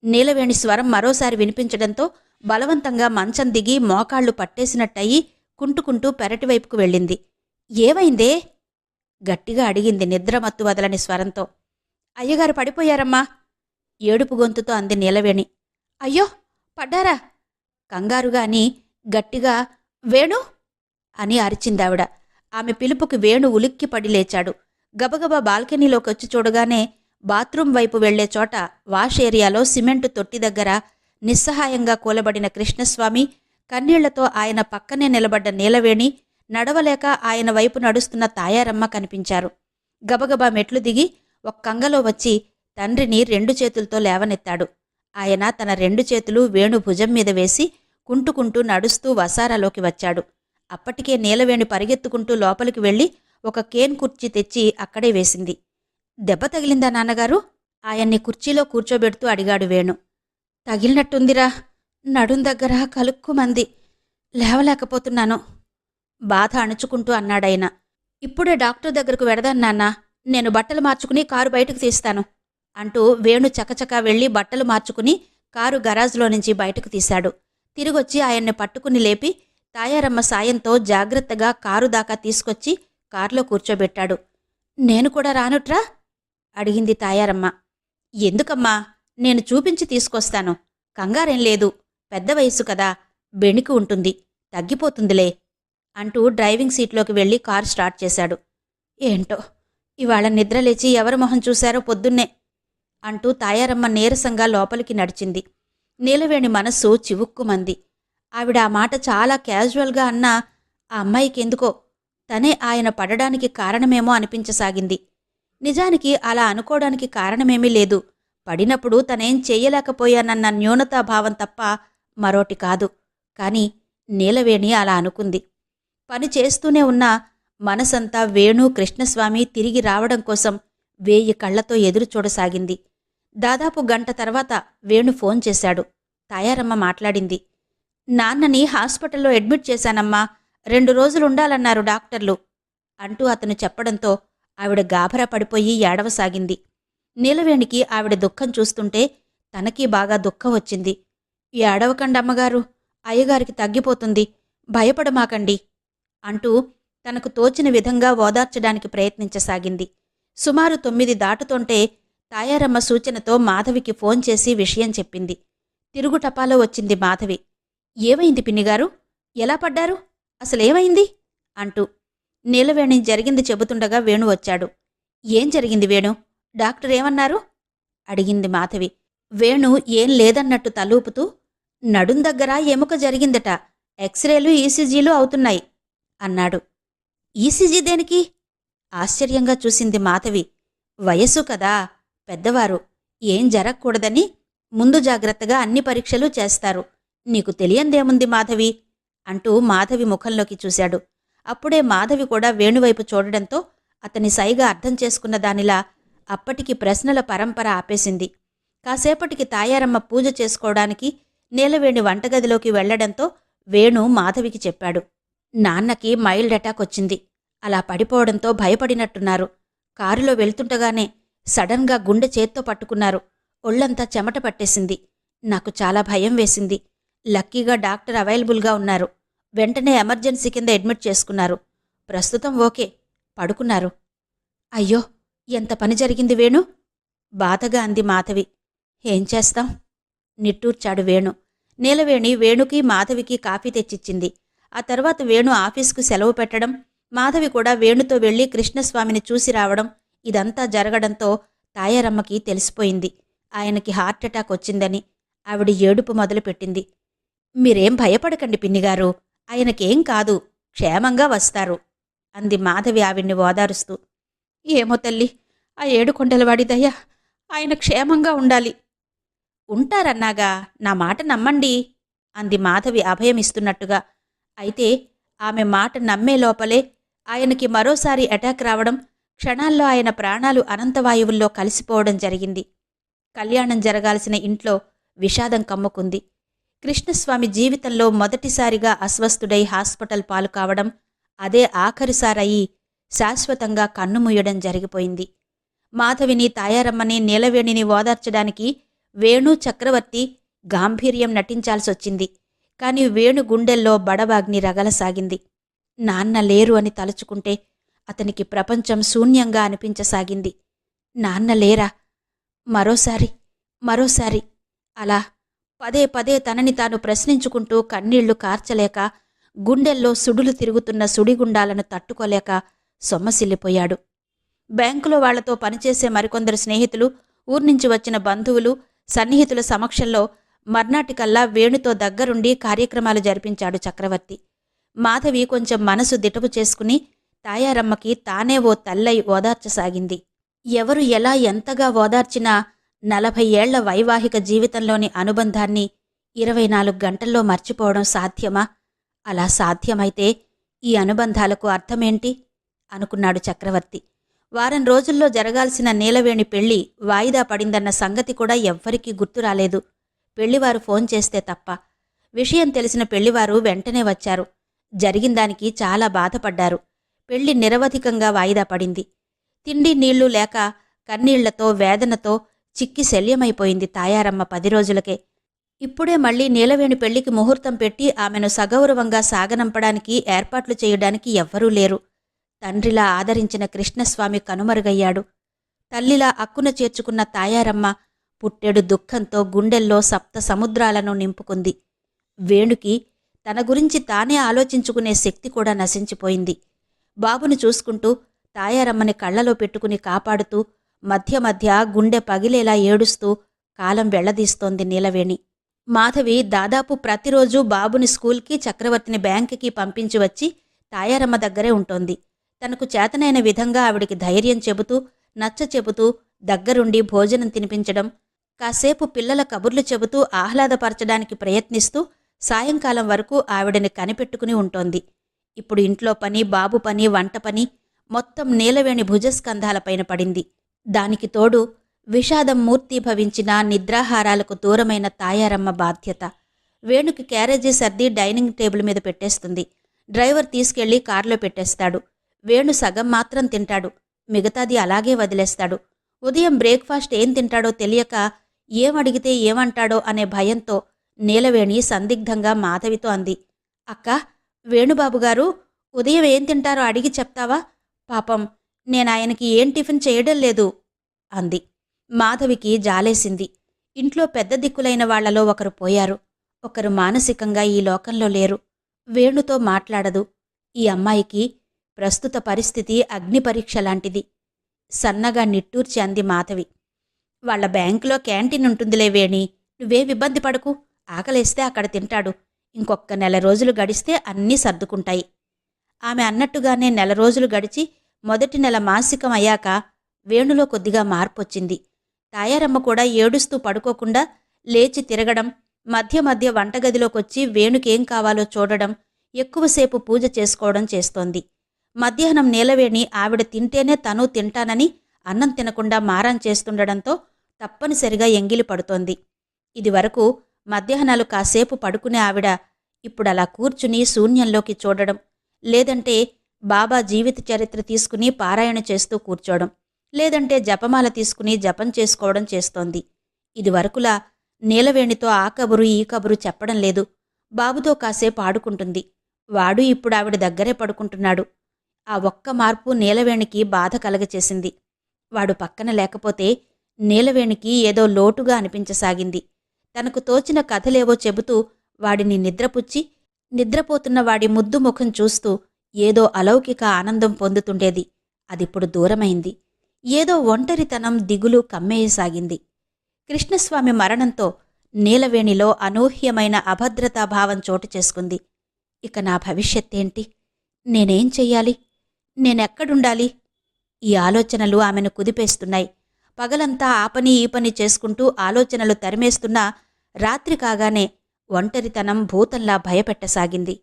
Speaker 1: నీలవేణి స్వరం మరోసారి వినిపించడంతో బలవంతంగా మంచం దిగి మోకాళ్లు పట్టేసినట్టయి కుంటుకుంటూ పెరటివైపుకు వెళ్ళింది. ఏవైందే? గట్టిగా అడిగింది నిద్రమత్తు వదలని స్వరంతో. అయ్యగారు పడిపోయారమ్మా ఏడుపు గొంతుతో అంది నీలవేణి. అయ్యో, పడ్డారా? కంగారుగా అని గట్టిగా వేణు అని అరిచిందావిడ. ఆమె పిలుపుకి వేణు ఉలిక్కిపడి లేచాడు. గబగబా బాల్కనీలోకొచ్చి చూడగానే బాత్రూం వైపు వెళ్లే చోట వాష్ ఏరియాలో సిమెంటు తొట్టి దగ్గర నిస్సహాయంగా కూలబడిన కృష్ణస్వామి, కన్నీళ్లతో ఆయన పక్కనే నిలబడ్డ నీలవేణి, నడవలేక ఆయన వైపు నడుస్తున్న తాయారమ్మ కనిపించారు. గబగబా మెట్లు దిగి ఒక్కంగలో వచ్చి తండ్రిని 2 చేతులతో లేవనెత్తాడు. ఆయన తన 2 చేతులు వేణు భుజం మీద వేసి కుంటుకుంటూ నడుస్తూ వసారాలోకి వచ్చాడు. అప్పటికే నీలవేణి పరిగెత్తుకుంటూ లోపలికి వెళ్లి ఒక కేన్ కుర్చీ తెచ్చి అక్కడే వేసింది. దెబ్బ తగిలిందా నాన్నగారు? ఆయన్ని కుర్చీలో కూర్చోబెడుతూ అడిగాడు వేణు. తగిలినట్టుందిరా, నడుం దగ్గర కలుక్కుమంది, లేవలేకపోతున్నాను బాధ అణుచుకుంటూ అన్నాడాయన. ఇప్పుడే డాక్టర్ దగ్గరకు వెడదాను నాన్నా, నేను బట్టలు మార్చుకుని కారు బయటకు తీస్తాను అంటూ వేణు చకచకా వెళ్లి బట్టలు మార్చుకుని కారు గరాజ్లో నుంచి బయటకు తీశాడు. తిరిగొచ్చి ఆయన్ని పట్టుకుని లేపి తాయారమ్మ సాయంతో జాగ్రత్తగా కారు దాకా తీసుకొచ్చి కారులో కూర్చోబెట్టాడు. నేను కూడా రానుట్రా అడిగింది తాయారమ్మ. ఎందుకమ్మా, నేను చూపించి తీసుకొస్తాను. కంగారేం లేదు, పెద్ద వయస్సు కదా, బెణికి ఉంటుంది, తగ్గిపోతుందిలే అంటూ డ్రైవింగ్ సీట్లోకి వెళ్లి కారు స్టార్ట్ చేశాడు. ఏంటో ఇవాళ నిద్రలేచి ఎవరి మొహం చూశారో పొద్దున్నే అంటూ తాయారమ్మ నీరసంగా లోపలికి నడిచింది. నీలవేణి మనస్సు చివుక్కుమంది. ఆవిడ ఆ మాట చాలా క్యాజువల్గా అన్నా ఆ అమ్మాయికెందుకో తనే ఆయన పడడానికి కారణమేమో అనిపించసాగింది. నిజానికి అలా అనుకోవడానికి కారణమేమీ లేదు. పడినప్పుడు తనేం చెయ్యలేకపోయానన్న న్యూనతాభావం తప్ప మరోటి కాదు. కాని నీలవేణి అలా అనుకుంది. పని చేస్తూనే ఉన్నా మనసంతా వేణు, కృష్ణస్వామి తిరిగి రావడం కోసం 1000 కళ్లతో ఎదురు చూడసాగింది. దాదాపు గంట తర్వాత వేణు ఫోన్ చేశాడు. తాయారమ్మ మాట్లాడింది. నాన్నని హాస్పిటల్లో అడ్మిట్ చేశానమ్మా, 2 రోజులుండాలన్నారు డాక్టర్లు అంటూ అతను చెప్పడంతో ఆవిడ గాభరా పడిపోయి ఏడవసాగింది. నీలవేణికి ఆవిడ దుఃఖం చూస్తుంటే తనకీ బాగా దుఃఖం వచ్చింది. ఏడవకండమ్మగారు, అయ్యగారికి తగ్గిపోతుంది, భయపడమాకండి అంటూ తనకు తోచిన విధంగా ఓదార్చడానికి ప్రయత్నించసాగింది. సుమారు 9 దాటుతుంటే తాయారమ్మ సూచనతో మాధవికి ఫోన్ చేసి విషయం చెప్పింది. తిరుగుటపాలో వచ్చింది మాధవి. ఏమైంది పిన్నిగారు, ఎలా పడ్డారు, అసలేమైంది అంటూ. నీలవేణి జరిగింది చెబుతుండగా వేణు వచ్చాడు. ఏం జరిగింది వేణు, డాక్టర్ ఏమన్నారు అడిగింది మాధవి. వేణు ఏం లేదన్నట్టు తలూపుతూ, నడుం దగ్గర ఎముక జరిగిందట, ఎక్స్రేలు ఈసీజీలు అవుతున్నాయి అన్నాడు. ఈసీజీ దేనికి ఆశ్చర్యంగా చూసింది మాధవి. వయస్సు కదా, పెద్దవారు, ఏం జరగకూడదని ముందు జాగ్రత్తగా అన్ని పరీక్షలు చేస్తారు, నీకు తెలియందేముంది మాధవి అంటూ మాధవి ముఖంలోకి చూశాడు. అప్పుడే మాధవి కూడా వేణువైపు చూడడంతో అతని సైగా అర్థం చేసుకున్న దానిలా అప్పటికి ప్రశ్నల పరంపర ఆపేసింది. కాసేపటికి తాయారమ్మ పూజ చేసుకోవడానికి నీలవేణి వంటగదిలోకి వెళ్లడంతో వేణు మాధవికి చెప్పాడు. నాన్నకి మైల్డ్ అటాక్ వచ్చింది, అలా పడిపోవడంతో భయపడినట్టున్నారు. కారులో వెళ్తుండగానే సడన్గా గుండె చేత్తో పట్టుకున్నారు, ఒళ్లంతా చెమట పట్టేసింది. నాకు చాలా భయం వేసింది. లక్కీగా డాక్టర్ అవైలబుల్గా ఉన్నారు. వెంటనే ఎమర్జెన్సీ కింద అడ్మిట్ చేసుకున్నారు. ప్రస్తుతం ఓకే, పడుకున్నారు. అయ్యో, ఎంత పని జరిగింది వేణు, బాధగా అంది మాధవి. ఏం చేస్తాం, నిట్టూర్చాడు వేణు. నీలవేణి వేణుకి మాధవికి కాఫీ తెచ్చిచ్చింది. ఆ తర్వాత వేణు ఆఫీసుకు సెలవు పెట్టడం, మాధవి కూడా వేణుతో వెళ్లి కృష్ణస్వామిని చూసి రావడం, ఇదంతా జరగడంతో తాయారమ్మకి తెలిసిపోయింది ఆయనకి హార్ట్అటాక్ వచ్చిందని. ఆవిడ ఏడుపు మొదలుపెట్టింది. మీరేం భయపడకండి పిన్నిగారు, ఆయనకేం కాదు, క్షేమంగా వస్తారు అంది మాధవి ఆవిడ్ని ఓదారుస్తూ. ఏమో తల్లి, ఆ 7 కొండలవాడి దయ, ఆయన క్షేమంగా ఉండాలి. ఉంటారన్నాగా, నా మాట నమ్మండి అంది మాధవి అభయమిస్తున్నట్టుగా. అయితే ఆమె మాట నమ్మే లోపలే ఆయనకి మరోసారి అటాక్ రావడం, క్షణాల్లో ఆయన ప్రాణాలు అనంతవాయువుల్లో కలిసిపోవడం జరిగింది. కళ్యాణం జరగాల్సిన ఇంట్లో విషాదం కమ్ముకుంది. కృష్ణస్వామి జీవితంలో మొదటిసారిగా అస్వస్థుడై హాస్పిటల్ పాలు కావడం, అదే ఆఖరిసారయి శాశ్వతంగా కన్నుమూయడం జరిగిపోయింది. మాధవిని, తాయారమ్మని, నీలవేణిని ఓదార్చడానికి వేణు, చక్రవర్తి గాంభీర్యం నటించాల్సొచ్చింది. కాని వేణు గుండెల్లో బడబాగ్ని రగలసాగింది. నాన్న లేరు అని తలుచుకుంటే అతనికి ప్రపంచం శూన్యంగా అనిపించసాగింది. నాన్న లేరా, మరోసారి అలా పదే పదే తనని తాను ప్రశ్నించుకుంటూ కన్నీళ్లు కార్చలేక, గుండెల్లో సుడులు తిరుగుతున్న సుడిగుండాలను తట్టుకోలేక సొమ్మసిల్లిపోయాడు. బ్యాంకులో వాళ్లతో పనిచేసే మరికొందరు స్నేహితులు, ఊర్నుంచి వచ్చిన బంధువులు, సన్నిహితుల సమక్షంలో మర్నాటికల్లా వేణుతో దగ్గరుండి కార్యక్రమాలు జరిపించాడు చక్రవర్తి. మాధవి కొంచెం మనసు దిటవు చేసుకుని తాయారమ్మకి తానే ఓ తల్లై ఓదార్చసాగింది. ఎవరు ఎలా ఎంతగా ఓదార్చినా 40 ఏళ్ల వైవాహిక జీవితంలోని అనుబంధాన్ని 24 గంటల్లో మర్చిపోవడం సాధ్యమా? అలా సాధ్యమైతే ఈ అనుబంధాలకు అర్థమేంటి అనుకున్నాడు చక్రవర్తి. వారం రోజుల్లో జరగాల్సిన నీలవేణి పెళ్లి వాయిదా పడిందన్న సంగతి కూడా ఎవ్వరికీ గుర్తురాలేదు, పెళ్లివారు ఫోన్ చేస్తే తప్ప. విషయం తెలిసిన పెళ్లివారు వెంటనే వచ్చారు. జరిగిందానికి చాలా బాధపడ్డారు. పెళ్లి నిరవధికంగా వాయిదా పడింది. తిండి నీళ్లు లేక కన్నీళ్లతో వేదనతో చిక్కి శల్యమైపోయింది తాయారమ్మ 10 రోజులకే. ఇప్పుడే మళ్లీ నీలవేణి పెళ్లికి ముహూర్తం పెట్టి ఆమెను సగౌరవంగా సాగనంపడానికి ఏర్పాట్లు చేయడానికి ఎవ్వరూ లేరు. తండ్రిలా ఆదరించిన కృష్ణస్వామి కనుమరుగయ్యాడు. తల్లిలా అక్కున చేర్చుకున్న తాయారమ్మ పుట్టెడు దుఃఖంతో గుండెల్లో సప్త సముద్రాలను నింపుకుంది. వేణుకి తన గురించి తానే ఆలోచించుకునే శక్తి కూడా నశించిపోయింది. బాబును చూసుకుంటూ తాయారమ్మని కళ్లలో పెట్టుకుని కాపాడుతూ మధ్య మధ్య గుండె పగిలేలా ఏడుస్తూ కాలం వెళ్లదీస్తోంది నీలవేణి. మాధవి దాదాపు ప్రతిరోజూ బాబుని స్కూల్కి, చక్రవర్తిని బ్యాంకుకి పంపించి వచ్చి తాయారమ్మ దగ్గరే ఉంటోంది. తనకు చేతనైన విధంగా ఆవిడికి ధైర్యం చెబుతూ, నచ్చ చెబుతూ, దగ్గరుండి భోజనం తినిపించడం, కాసేపు పిల్లల కబుర్లు చెబుతూ ఆహ్లాదపరచడానికి ప్రయత్నిస్తూ సాయంకాలం వరకు ఆవిడని కనిపెట్టుకుని ఉంటోంది. ఇప్పుడు ఇంట్లో పని, బాబు పని, వంట పని మొత్తం నీలవేణి భుజస్కంధాలపైన పడింది. దానికి తోడు విషాదం మూర్తీభవించిన నిద్రాహారాలకు దూరమైన తాయారమ్మ బాధ్యత. వేణుకి క్యారేజీ సర్ది డైనింగ్ టేబుల్ మీద పెట్టేస్తుంది. డ్రైవర్ తీసుకెళ్లి కారులో పెట్టేస్తాడు. వేణు సగం మాత్రం తింటాడు, మిగతాది అలాగే వదిలేస్తాడు. ఉదయం బ్రేక్ఫాస్ట్ ఏం తింటాడో తెలియక ఏమడిగితే ఏమంటాడో అనే భయంతో నీలవేణి సందిగ్ధంగా మాధవితో అంది, అక్కా, వేణుబాబుగారు ఉదయం ఏం తింటారో అడిగి చెప్తావా? పాపం నేనాయనకి ఏం టిఫిన్ చేయడం లేదు అంది. మాధవికి జాలేసింది. ఇంట్లో పెద్ద దిక్కులైన వాళ్లలో ఒకరు పోయారు. ఒకరు మానసికంగా ఈ లోకంలో లేరు. వేణుతో మాట్లాడదు. ఈ అమ్మాయికి ప్రస్తుత పరిస్థితి అగ్నిపరీక్ష లాంటిది. సన్నగా నిట్టూర్చి అంది మాధవి. వాళ్ల బ్యాంకులో క్యాంటీన్ ఉంటుందిలే వేణి, నువ్వేం ఇబ్బంది పడకు. ఆకలేస్తే అక్కడ తింటాడు. ఇంకొక్క నెల రోజులు గడిస్తే అన్నీ సర్దుకుంటాయి. ఆమె అన్నట్టుగానే నెల రోజులు గడిచి మొదటి నెల మాసికం అయ్యాక వేణులో కొద్దిగా మార్పొచ్చింది. తాయారమ్మ కూడా ఏడుస్తూ పడుకోకుండా లేచి తిరగడం, మధ్య మధ్య వంటగదిలోకొచ్చి వేణుకేం కావాలో చూడడం, ఎక్కువసేపు పూజ చేసుకోవడం చేస్తోంది. మధ్యాహ్నం నీలవేణి ఆవిడ తింటేనే తను తింటానని అన్నం తినకుండా మారం చేస్తుండడంతో తప్పనిసరిగా ఎంగిలి పడుతోంది. ఇదివరకు మధ్యాహ్నాలు కాసేపు పడుకునే ఆవిడ ఇప్పుడలా కూర్చుని శూన్యంలోకి చూడడం, లేదంటే బాబా జీవిత చరిత్ర తీసుకుని పారాయణ చేస్తూ కూర్చోవడం, లేదంటే జపమాల తీసుకుని జపం చేసుకోవడం చేస్తోంది. ఇదివరకులా నీలవేణితో ఆ కబురు ఈ కబురు చెప్పడం లేదు. బాబుతో కాసేపు ఆడుకుంటుంది. వాడు ఇప్పుడు ఆవిడ దగ్గరే పడుకుంటున్నాడు. ఆ ఒక్క మార్పు నీలవేణికి బాధ కలగచేసింది. వాడు పక్కన లేకపోతే నీలవేణికి ఏదో లోటుగా అనిపించసాగింది. తనకు తోచిన కథలేవో చెబుతూ వాడిని నిద్రపుచ్చి, నిద్రపోతున్న వాడి ముద్దు ముఖం చూస్తూ ఏదో అలౌకిక ఆనందం పొందుతుండేది. అదిప్పుడు దూరమైంది. ఏదో ఒంటరితనం, దిగులు కమ్మేయసాగింది. కృష్ణస్వామి మరణంతో నీలవేణిలో అనూహ్యమైన అభద్రతాభావం చోటు చేసుకుంది. ఇక నా భవిష్యత్తేంటి? నేనేం చెయ్యాలి? నేనెక్కడుండాలి? ఈ ఆలోచనలు ఆమెను కుదిపేస్తున్నాయి. పగలంతా ఆ పని ఈ పని చేసుకుంటూ ఆలోచనలు తరిమేస్తున్నా రాత్రి కాగానే ఒంటరితనం భూతంలా భయపెట్టసాగింది.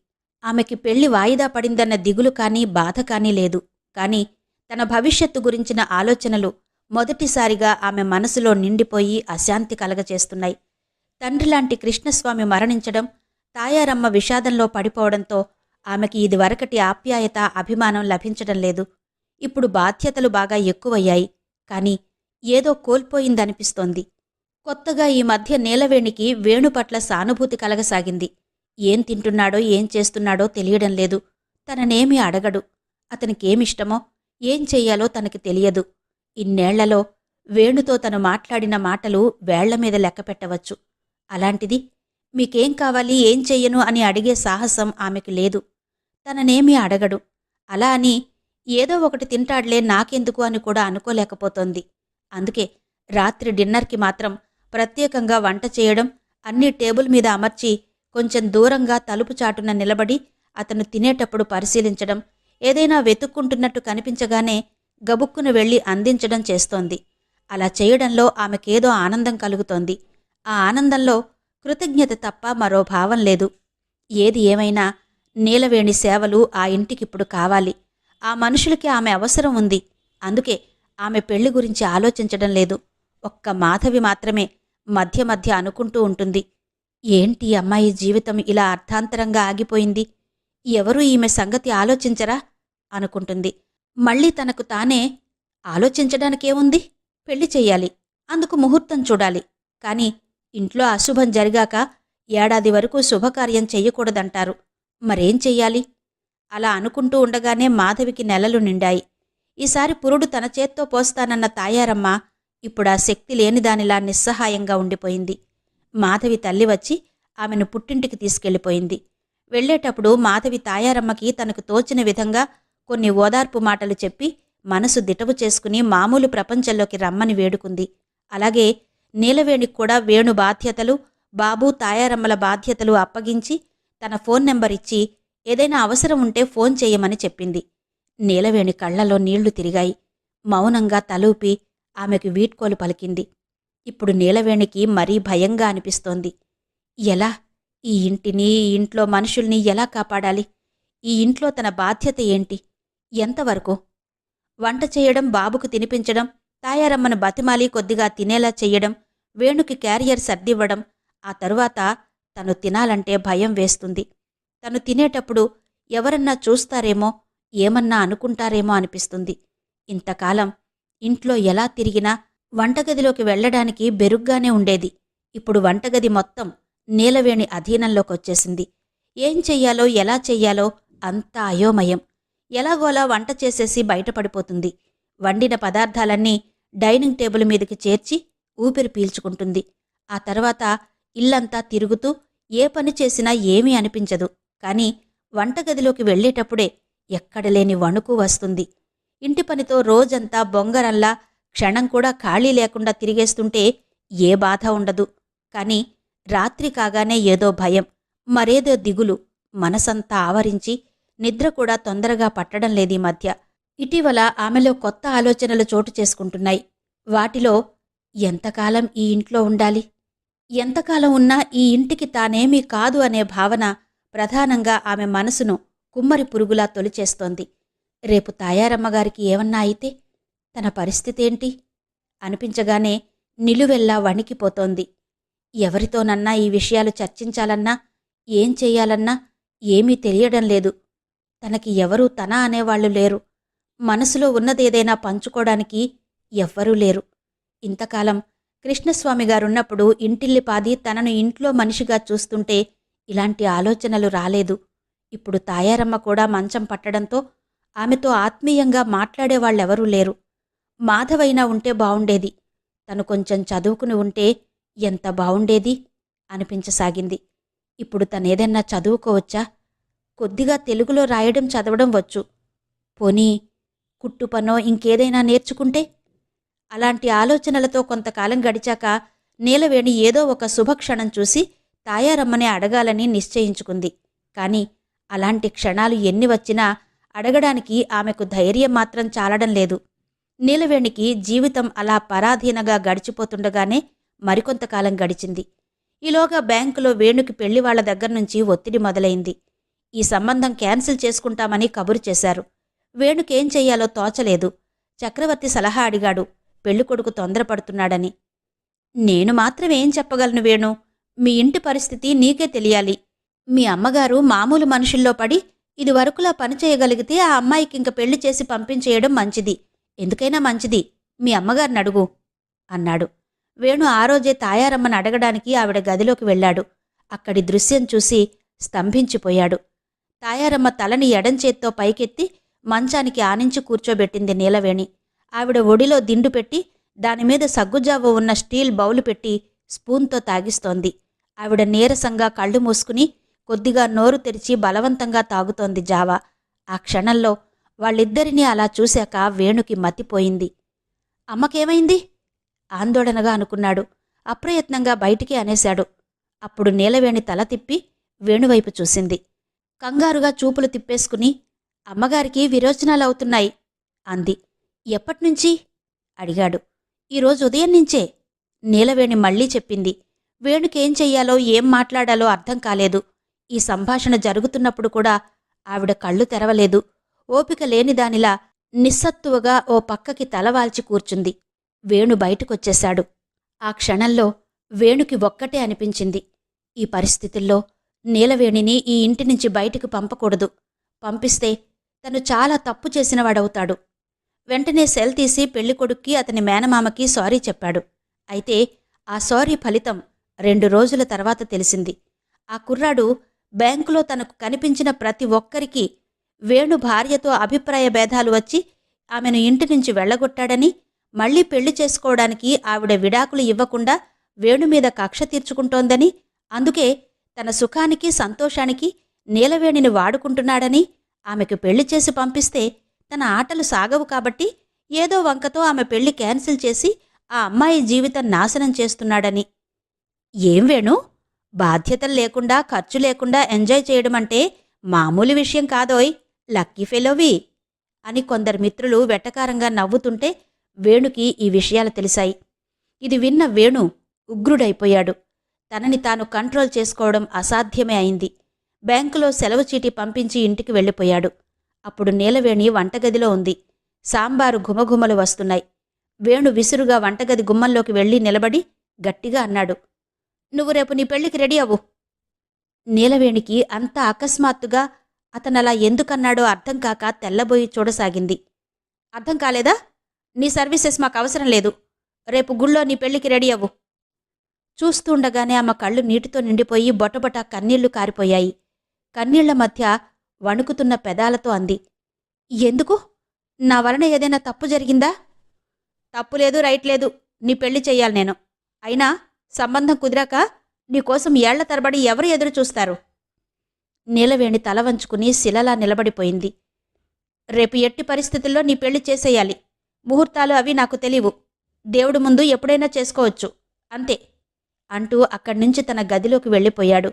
Speaker 1: ఆమెకి పెళ్లి వాయిదా పడిందన్న దిగులు కానీ బాధ కానీ లేదు. కాని తన భవిష్యత్తు గురించిన ఆలోచనలు మొదటిసారిగా ఆమె మనసులో నిండిపోయి అశాంతి కలగచేస్తున్నాయి. తండ్రిలాంటి కృష్ణస్వామి మరణించడం, తాయారమ్మ విషాదంలో పడిపోవడంతో ఆమెకి ఇదివరకటి ఆప్యాయత, అభిమానం లభించడం లేదు. ఇప్పుడు బాధ్యతలు బాగా ఎక్కువయ్యాయి. కాని ఏదో కోల్పోయిందనిపిస్తోంది. కొత్తగా ఈ మధ్య నీలవేణికి వేణు పట్ల సానుభూతి కలగసాగింది. ఏం తింటున్నాడో ఏం చేస్తున్నాడో తెలియడం లేదు. తననేమీ అడగడు. అతనికేమిష్టమో ఏం చెయ్యాలో తనకి తెలియదు. ఇన్నేళ్లలో వేణుతో తను మాట్లాడిన మాటలు వేళ్లమీద లెక్కపెట్టవచ్చు. అలాంటిది మీకేం కావాలి, ఏం చెయ్యను అని అడిగే సాహసం ఆమెకు లేదు. తననేమీ అడగడు. అలా అని ఏదో ఒకటి తింటాడ్లే నాకెందుకు అని కూడా అనుకోలేకపోతోంది. అందుకే రాత్రి డిన్నర్కి మాత్రం ప్రత్యేకంగా వంట చేయడం, అన్నీ టేబుల్ మీద అమర్చి కొంచెం దూరంగా తలుపు చాటున నిలబడి అతను తినేటప్పుడు పరిశీలించడం, ఏదైనా వెతుక్కుంటున్నట్టు కనిపించగానే గబుక్కున వెళ్లి అందించడం చేస్తోంది. అలా చేయడంలో ఆమెకేదో ఆనందం కలుగుతోంది. ఆ ఆనందంలో కృతజ్ఞత తప్ప మరో భావం లేదు. ఏది ఏమైనా నీలవేణి సేవలు ఆ ఇంటికిప్పుడు కావాలి. ఆ మనుషులకి ఆమె అవసరం ఉంది. అందుకే ఆమె పెళ్లి గురించి ఆలోచించడం లేదు. ఒక్క మాధవి మాత్రమే మధ్య మధ్య అనుకుంటూ ఉంటుంది, ఏంటి అమ్మాయి జీవితం ఇలా అర్థాంతరంగా ఆగిపోయింది? ఎవరూ ఈమె సంగతి ఆలోచించరా అనుకుంటుంది. మళ్లీ తనకు తానే ఆలోచించడానికేముంది? పెళ్లి చెయ్యాలి, అందుకు ముహూర్తం చూడాలి. కాని ఇంట్లో అశుభం జరిగాక ఏడాది వరకు శుభకార్యం చెయ్యకూడదంటారు. మరేం చెయ్యాలి? అలా అనుకుంటూ ఉండగానే మాధవికి నెలలు నిండాయి. ఈసారి పురుడు తన చేత్తో పోస్తానన్న తాయారమ్మ ఇప్పుడా శక్తి లేనిదానిలా నిస్సహాయంగా ఉండిపోయింది. మాధవి తల్లి వచ్చి ఆమెను పుట్టింటికి తీసుకెళ్ళిపోయింది. వెళ్లేటప్పుడు మాధవి తాయారమ్మకి తనకు తోచిన విధంగా కొన్ని ఓదార్పు మాటలు చెప్పి మనసు దిటవు చేసుకుని మామూలు ప్రపంచంలోకి రమ్మని వేడుకుంది. అలాగే నీలవేణికి కూడా వేణు బాధ్యతలు, బాబు తాయారమ్మల బాధ్యతలు అప్పగించి తన ఫోన్ నెంబర్ ఇచ్చి ఏదైనా అవసరం ఉంటే ఫోన్ చేయమని చెప్పింది. నీలవేణి కళ్లలో నీళ్లు తిరిగాయి. మౌనంగా తలూపి ఆమెకు వీడ్కోలు పలికింది. ఇప్పుడు నీలవేణికి మరీ భయంగా అనిపిస్తోంది. ఎలా? ఈ ఇంటిని, ఈ ఇంట్లో మనుషుల్ని ఎలా కాపాడాలి? ఈ ఇంట్లో తన బాధ్యత ఏంటి? ఎంతవరకు? వంట చేయడం, బాబుకు తినిపించడం, తాయారమ్మను బతిమాలి కొద్దిగా తినేలా చెయ్యడం, వేణుకి క్యారియర్ సర్దివ్వడం. ఆ తరువాత తను తినాలంటే భయం వేస్తుంది. తను తినేటప్పుడు ఎవరన్నా చూస్తారేమో, ఏమన్నా అనుకుంటారేమో అనిపిస్తుంది. ఇంతకాలం ఇంట్లో ఎలా తిరిగినా వంటగదిలోకి వెళ్లడానికి బెరుగ్గానే ఉండేది. ఇప్పుడు వంటగది మొత్తం నీలవేణి అధీనంలోకొచ్చేసింది. ఏం చెయ్యాలో, ఎలా చెయ్యాలో అంతా అయోమయం. ఎలాగోలా వంట చేసేసి బయటపడిపోతుంది. వండిన పదార్థాలన్నీ డైనింగ్ టేబుల్ మీదకి చేర్చి ఊపిరి పీల్చుకుంటుంది. ఆ తర్వాత ఇల్లంతా తిరుగుతూ ఏ పని చేసినా ఏమీ అనిపించదు. కాని వంటగదిలోకి వెళ్లేటప్పుడే ఎక్కడలేని వణుకు వస్తుంది. ఇంటి పనితో రోజంతా బొంగరంలా క్షణం కూడా ఖాళీ లేకుండా తిరిగేస్తుంటే ఏ బాధ ఉండదు. కాని రాత్రి కాగానే ఏదో భయం, మరేదో దిగులు మనసంతా ఆవరించి నిద్ర కూడా తొందరగా పట్టడం లేదీ మధ్య. ఇటీవల ఆమెలో కొత్త ఆలోచనలు చోటు చేసుకుంటున్నాయి. వాటిలో ఎంతకాలం ఈ ఇంట్లో ఉండాలి, ఎంతకాలం ఉన్నా ఈ ఇంటికి తానేమీ కాదు అనే భావన ప్రధానంగా ఆమె మనసును కుమ్మరి పురుగులా తొలిచేస్తోంది. రేపు తాయారమ్మగారికి ఏమన్నా అయితే తన పరిస్థితేంటి అనిపించగానే నిలువెల్లా వణికిపోతోంది. ఎవరితోనన్నా ఈ విషయాలు చర్చించాలన్నా, ఏం చెయ్యాలన్నా ఏమీ తెలియడం లేదు. తనకి ఎవరూ తన అనేవాళ్లు లేరు. మనసులో ఉన్నదేదైనా పంచుకోవడానికి ఎవ్వరూ లేరు. ఇంతకాలం కృష్ణస్వామిగారున్నప్పుడు ఇంటిల్లిపాది తనను ఇంట్లో మనిషిగా చూస్తుంటే ఇలాంటి ఆలోచనలు రాలేదు. ఇప్పుడు తాయారమ్మ కూడా మంచం పట్టడంతో ఆమెతో ఆత్మీయంగా మాట్లాడేవాళ్లెవరూ లేరు. మాధవైనా ఉంటే బావుండేది. తను కొంచెం చదువుకుని ఉంటే ఎంత బావుండేది అనిపించసాగింది. ఇప్పుడు తనేదన్నా చదువుకోవచ్చా? కొద్దిగా తెలుగులో రాయడం, చదవడం వచ్చు. పోనీ కుట్టుపనో ఇంకేదైనా నేర్చుకుంటే? అలాంటి ఆలోచనలతో కొంతకాలం గడిచాక నీలవేణి ఏదో ఒక శుభక్షణం చూసి తాయారమ్మనే అడగాలని నిశ్చయించుకుంది. కాని అలాంటి క్షణాలు ఎన్ని వచ్చినా అడగడానికి ఆమెకు ధైర్యం మాత్రం చాలడం లేదు. నీలవేణికి జీవితం అలా పరాధీనగా గడిచిపోతుండగానే మరికొంతకాలం గడిచింది. ఈలోగా బ్యాంకులో వేణుకి పెళ్లివాళ్ల దగ్గర్నుంచి ఒత్తిడి మొదలైంది. ఈ సంబంధం క్యాన్సిల్ చేసుకుంటామని కబురు చేశారు. వేణుకేం చెయ్యాలో తోచలేదు. చక్రవర్తి సలహా అడిగాడు, పెళ్ళికొడుకు తొందరపడుతున్నాడని. నేను మాత్రమేం చెప్పగలను వేణు? మీ ఇంటి పరిస్థితి నీకే తెలియాలి. మీ అమ్మగారు మామూలు మనుషుల్లో పడి ఇదివరకులా పనిచేయగలిగితే ఆ అమ్మాయికింక పెళ్లి చేసి పంపించేయడం మంచిది. ఎందుకైనా మంచిది. మీ అమ్మగారినడుగు అన్నాడు. వేణు ఆ రోజే తాయారమ్మను అడగడానికి ఆవిడ గదిలోకి వెళ్లాడు. అక్కడి దృశ్యం చూసి స్తంభించిపోయాడు. తాయారమ్మ తలని ఎడంచేత్తో పైకెత్తి మంచానికి ఆనించి కూర్చోబెట్టింది నీలవేణి. ఆవిడ ఒడిలో దిండు పెట్టి దానిమీద సగ్గుజావ ఉన్న స్టీల్ బౌలు పెట్టి స్పూన్తో తాగిస్తోంది. ఆవిడ నీరసంగా కళ్ళు మూసుకుని కొద్దిగా నోరు తెరిచి బలవంతంగా తాగుతోంది జావా. ఆ క్షణంలో వాళ్ళిద్దరినీ అలా చూశాక వేణుకి మతిపోయింది. అమ్మకేమైంది? ఆందోళనగా అనుకున్నాడు. అప్రయత్నంగా బయటికి అనేశాడు. అప్పుడు నీలవేణి తల తిప్పి వేణువైపు చూసింది. కంగారుగా చూపులు తిప్పేసుకుని, అమ్మగారికి విరోచనాలవుతున్నాయి అంది. ఎప్పట్నుంచి? అడిగాడు. ఈరోజు ఉదయం నుంచే నీలవేణి మళ్లీ చెప్పింది. వేణుకేం చెయ్యాలో, ఏం మాట్లాడాలో అర్థం కాలేదు. ఈ సంభాషణ జరుగుతున్నప్పుడు కూడా ఆవిడ కళ్ళు తెరవలేదు. ఓపిక లేనిదానిలా నిస్సత్తువగా ఓ పక్కకి తలవాల్చి కూర్చుంది. వేణు బయటకొచ్చేశాడు. ఆ క్షణంలో వేణుకి ఒక్కటే అనిపించింది. ఈ పరిస్థితుల్లో నీలవేణిని ఈ ఇంటినుంచి బయటికి పంపకూడదు. పంపిస్తే తను చాలా తప్పు చేసినవాడవుతాడు. వెంటనే సెల్ తీసి పెళ్ళికొడుక్కి, అతని మేనమామకి సారీ చెప్పాడు. అయితే ఆ సారీ ఫలితం 2 రోజుల తర్వాత తెలిసింది. ఆ కుర్రాడు బ్యాంకులో తనకు కనిపించిన ప్రతి ఒక్కరికి వేణు భార్యతో అభిప్రాయ భేదాలు వచ్చి ఆమెను ఇంటి నుంచి వెళ్లగొట్టాడని, మళ్లీ పెళ్లి చేసుకోవడానికి ఆవిడ విడాకులు ఇవ్వకుండా వేణు మీద కక్ష తీర్చుకుంటోందని, అందుకే తన సుఖానికి సంతోషానికి నీలవేణిని వాడుకుంటున్నాడని, ఆమెకు పెళ్లి చేసి పంపిస్తే తన ఆటలు సాగవు కాబట్టి ఏదో వంకతో ఆమె పెళ్లి క్యాన్సిల్ చేసి ఆ అమ్మాయి జీవితం నాశనం చేస్తున్నాడని. ఏం వేణు, బాధ్యతలు లేకుండా ఖర్చు లేకుండా ఎంజాయ్ చేయడమంటే మామూలు విషయం కాదోయ్, లక్కీ ఫెలోవి అని కొందరు మిత్రులు వెటకారంగా నవ్వుతుంటే వేణుకి ఈ విషయాలు తెలిసాయి. ఇది విన్న వేణు ఉగ్రుడైపోయాడు. తనని తాను కంట్రోల్ చేసుకోవడం అసాధ్యమే అయింది. బ్యాంకులో సెలవు చీటీ పంపించి ఇంటికి వెళ్ళిపోయాడు. అప్పుడు నీలవేణి వంటగదిలో ఉంది. సాంబారు ఘుమఘుమలు వస్తున్నాయి. వేణు విసురుగా వంటగది గుమ్మంలోకి వెళ్లి నిలబడి గట్టిగా అన్నాడు, నువ్వు రేపు నీ పెళ్లికి రెడీ అవ్వు. నీలవేణికి అంత అకస్మాత్తుగా అతనలా ఎందుకన్నాడో అర్థం కాక తెల్లబోయి చూడసాగింది. అర్థం కాలేదా? నీ సర్వీసెస్ మాకు అవసరం లేదు. రేపు గుళ్ళో నీ పెళ్లికి రెడీ అవ్వు. చూస్తుండగానే ఆమె కళ్ళు నీటితో నిండిపోయి బొటబొట కన్నీళ్లు కారిపోయాయి. కన్నీళ్ల మధ్య వణుకుతున్న పెదాలతో అంది, ఎందుకు? నా వలన ఏదైనా తప్పు జరిగిందా? తప్పులేదు, రైట్ లేదు. నీ పెళ్లి చెయ్యాలి నేను. అయినా సంబంధం కుదిరాక నీకోసం ఏళ్ల తరబడి ఎవరు ఎదురు చూస్తారు? నీలవేణి తల వంచుకుని శిలలా నిలబడిపోయింది. రేపు ఎట్టి పరిస్థితుల్లో నీ పెళ్లి చేసేయాలి. ముహూర్తాలు అవి నాకు తెలియవు. దేవుడు ముందు ఎప్పుడైనా చేసుకోవచ్చు, అంతే అంటూ అక్కడ్నుంచి తన గదిలోకి వెళ్ళిపోయాడు.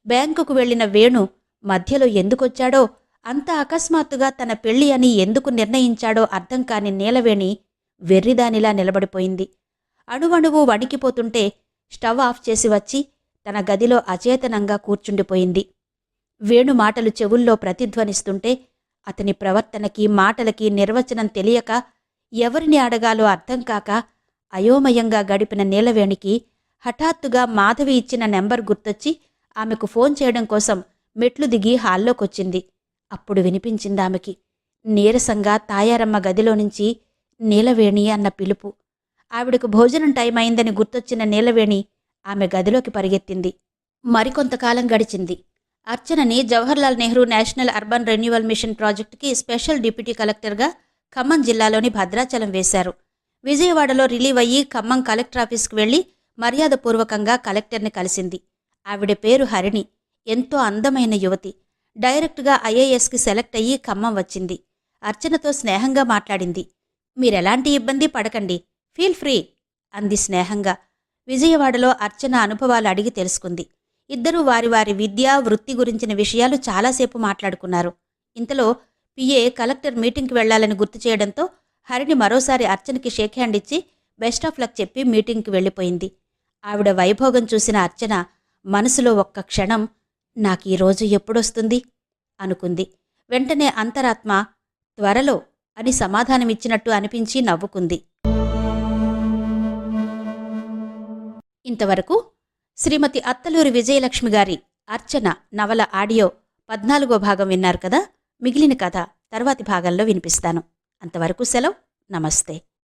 Speaker 1: బ్యాంకుకు వెళ్లిన వేణు మధ్యలో ఎందుకొచ్చాడో, అంత అకస్మాత్తుగా తన పెళ్లి అని ఎందుకు నిర్ణయించాడో అర్థం కాని నీలవేణి వెర్రిదానిలా నిలబడిపోయింది. అణువణువు వణికిపోతుంటే స్టవ్ ఆఫ్ చేసి వచ్చి తన గదిలో అచేతనంగా కూర్చుండిపోయింది. వేణు మాటలు చెవుల్లో ప్రతిధ్వనిస్తుంటే అతని ప్రవర్తనకి మాటలకి నిర్వచనం తెలియక, ఎవరిని అడగాలో అర్థం కాక అయోమయంగా గడిపిన నీలవేణికి హఠాత్తుగా మాధవి ఇచ్చిన నెంబర్ గుర్తొచ్చి ఆమెకు ఫోన్ చేయడం కోసం మెట్లు దిగి హాల్లోకొచ్చింది. అప్పుడు వినిపించిందామెకి నీరసంగా తాయారమ్మ గదిలో నుంచి నీలవేణి అన్న పిలుపు. ఆవిడకు భోజనం టైం అయిందని గుర్తొచ్చిన నీలవేణి ఆమె గదిలోకి పరిగెత్తింది. మరికొంతకాలం గడిచింది. అర్చనని Jawaharlal Nehru national urban renewal mission ప్రాజెక్టుకి స్పెషల్ డిప్యూటీ కలెక్టర్గా ఖమ్మం జిల్లాలోని భద్రాచలం వేశారు. విజయవాడలో రిలీవ్ అయ్యి ఖమ్మం కలెక్టర్ ఆఫీస్కు వెళ్లి మర్యాదపూర్వకంగా కలెక్టర్ని కలిసింది. ఆవిడ పేరు హరిణి. ఎంతో అందమైన యువతి. డైరెక్ట్గా ఐఏఎస్కి సెలెక్ట్ అయ్యి ఖమ్మం వచ్చింది. అర్చనతో స్నేహంగా మాట్లాడింది. మీరెలాంటి ఇబ్బంది పడకండి, ఫీల్ ఫ్రీ అంది స్నేహంగా. విజయవాడలో అర్చన అనుభవాలు అడిగి తెలుసుకుంది. ఇద్దరూ వారి వారి విద్య వృత్తి గురించిన విషయాలు చాలాసేపు మాట్లాడుకున్నారు. ఇంతలో పిఏ కలెక్టర్ మీటింగ్కి వెళ్లాలని గుర్తు చేయడంతో హరిణి మరోసారి అర్చనకి షేక్ హ్యాండ్ ఇచ్చి బెస్ట్ ఆఫ్ లక్ చెప్పి మీటింగ్కి వెళ్ళిపోయింది. ఆవిడ వైభోగం చూసిన అర్చన మనసులో ఒక్క క్షణం నాకీరోజు ఎప్పుడొస్తుంది అనుకుంది. వెంటనే అంతరాత్మ త్వరలో అని సమాధానమిచ్చినట్టు అనిపించి నవ్వుకుంది. ఇంతవరకు శ్రీమతి అత్తలూరి విజయలక్ష్మి గారి అర్చన నవల ఆడియో 14వ భాగం విన్నారు కదా. మిగిలిన కథ తర్వాతి భాగంలో వినిపిస్తాను. అంతవరకు సెలవు. నమస్తే.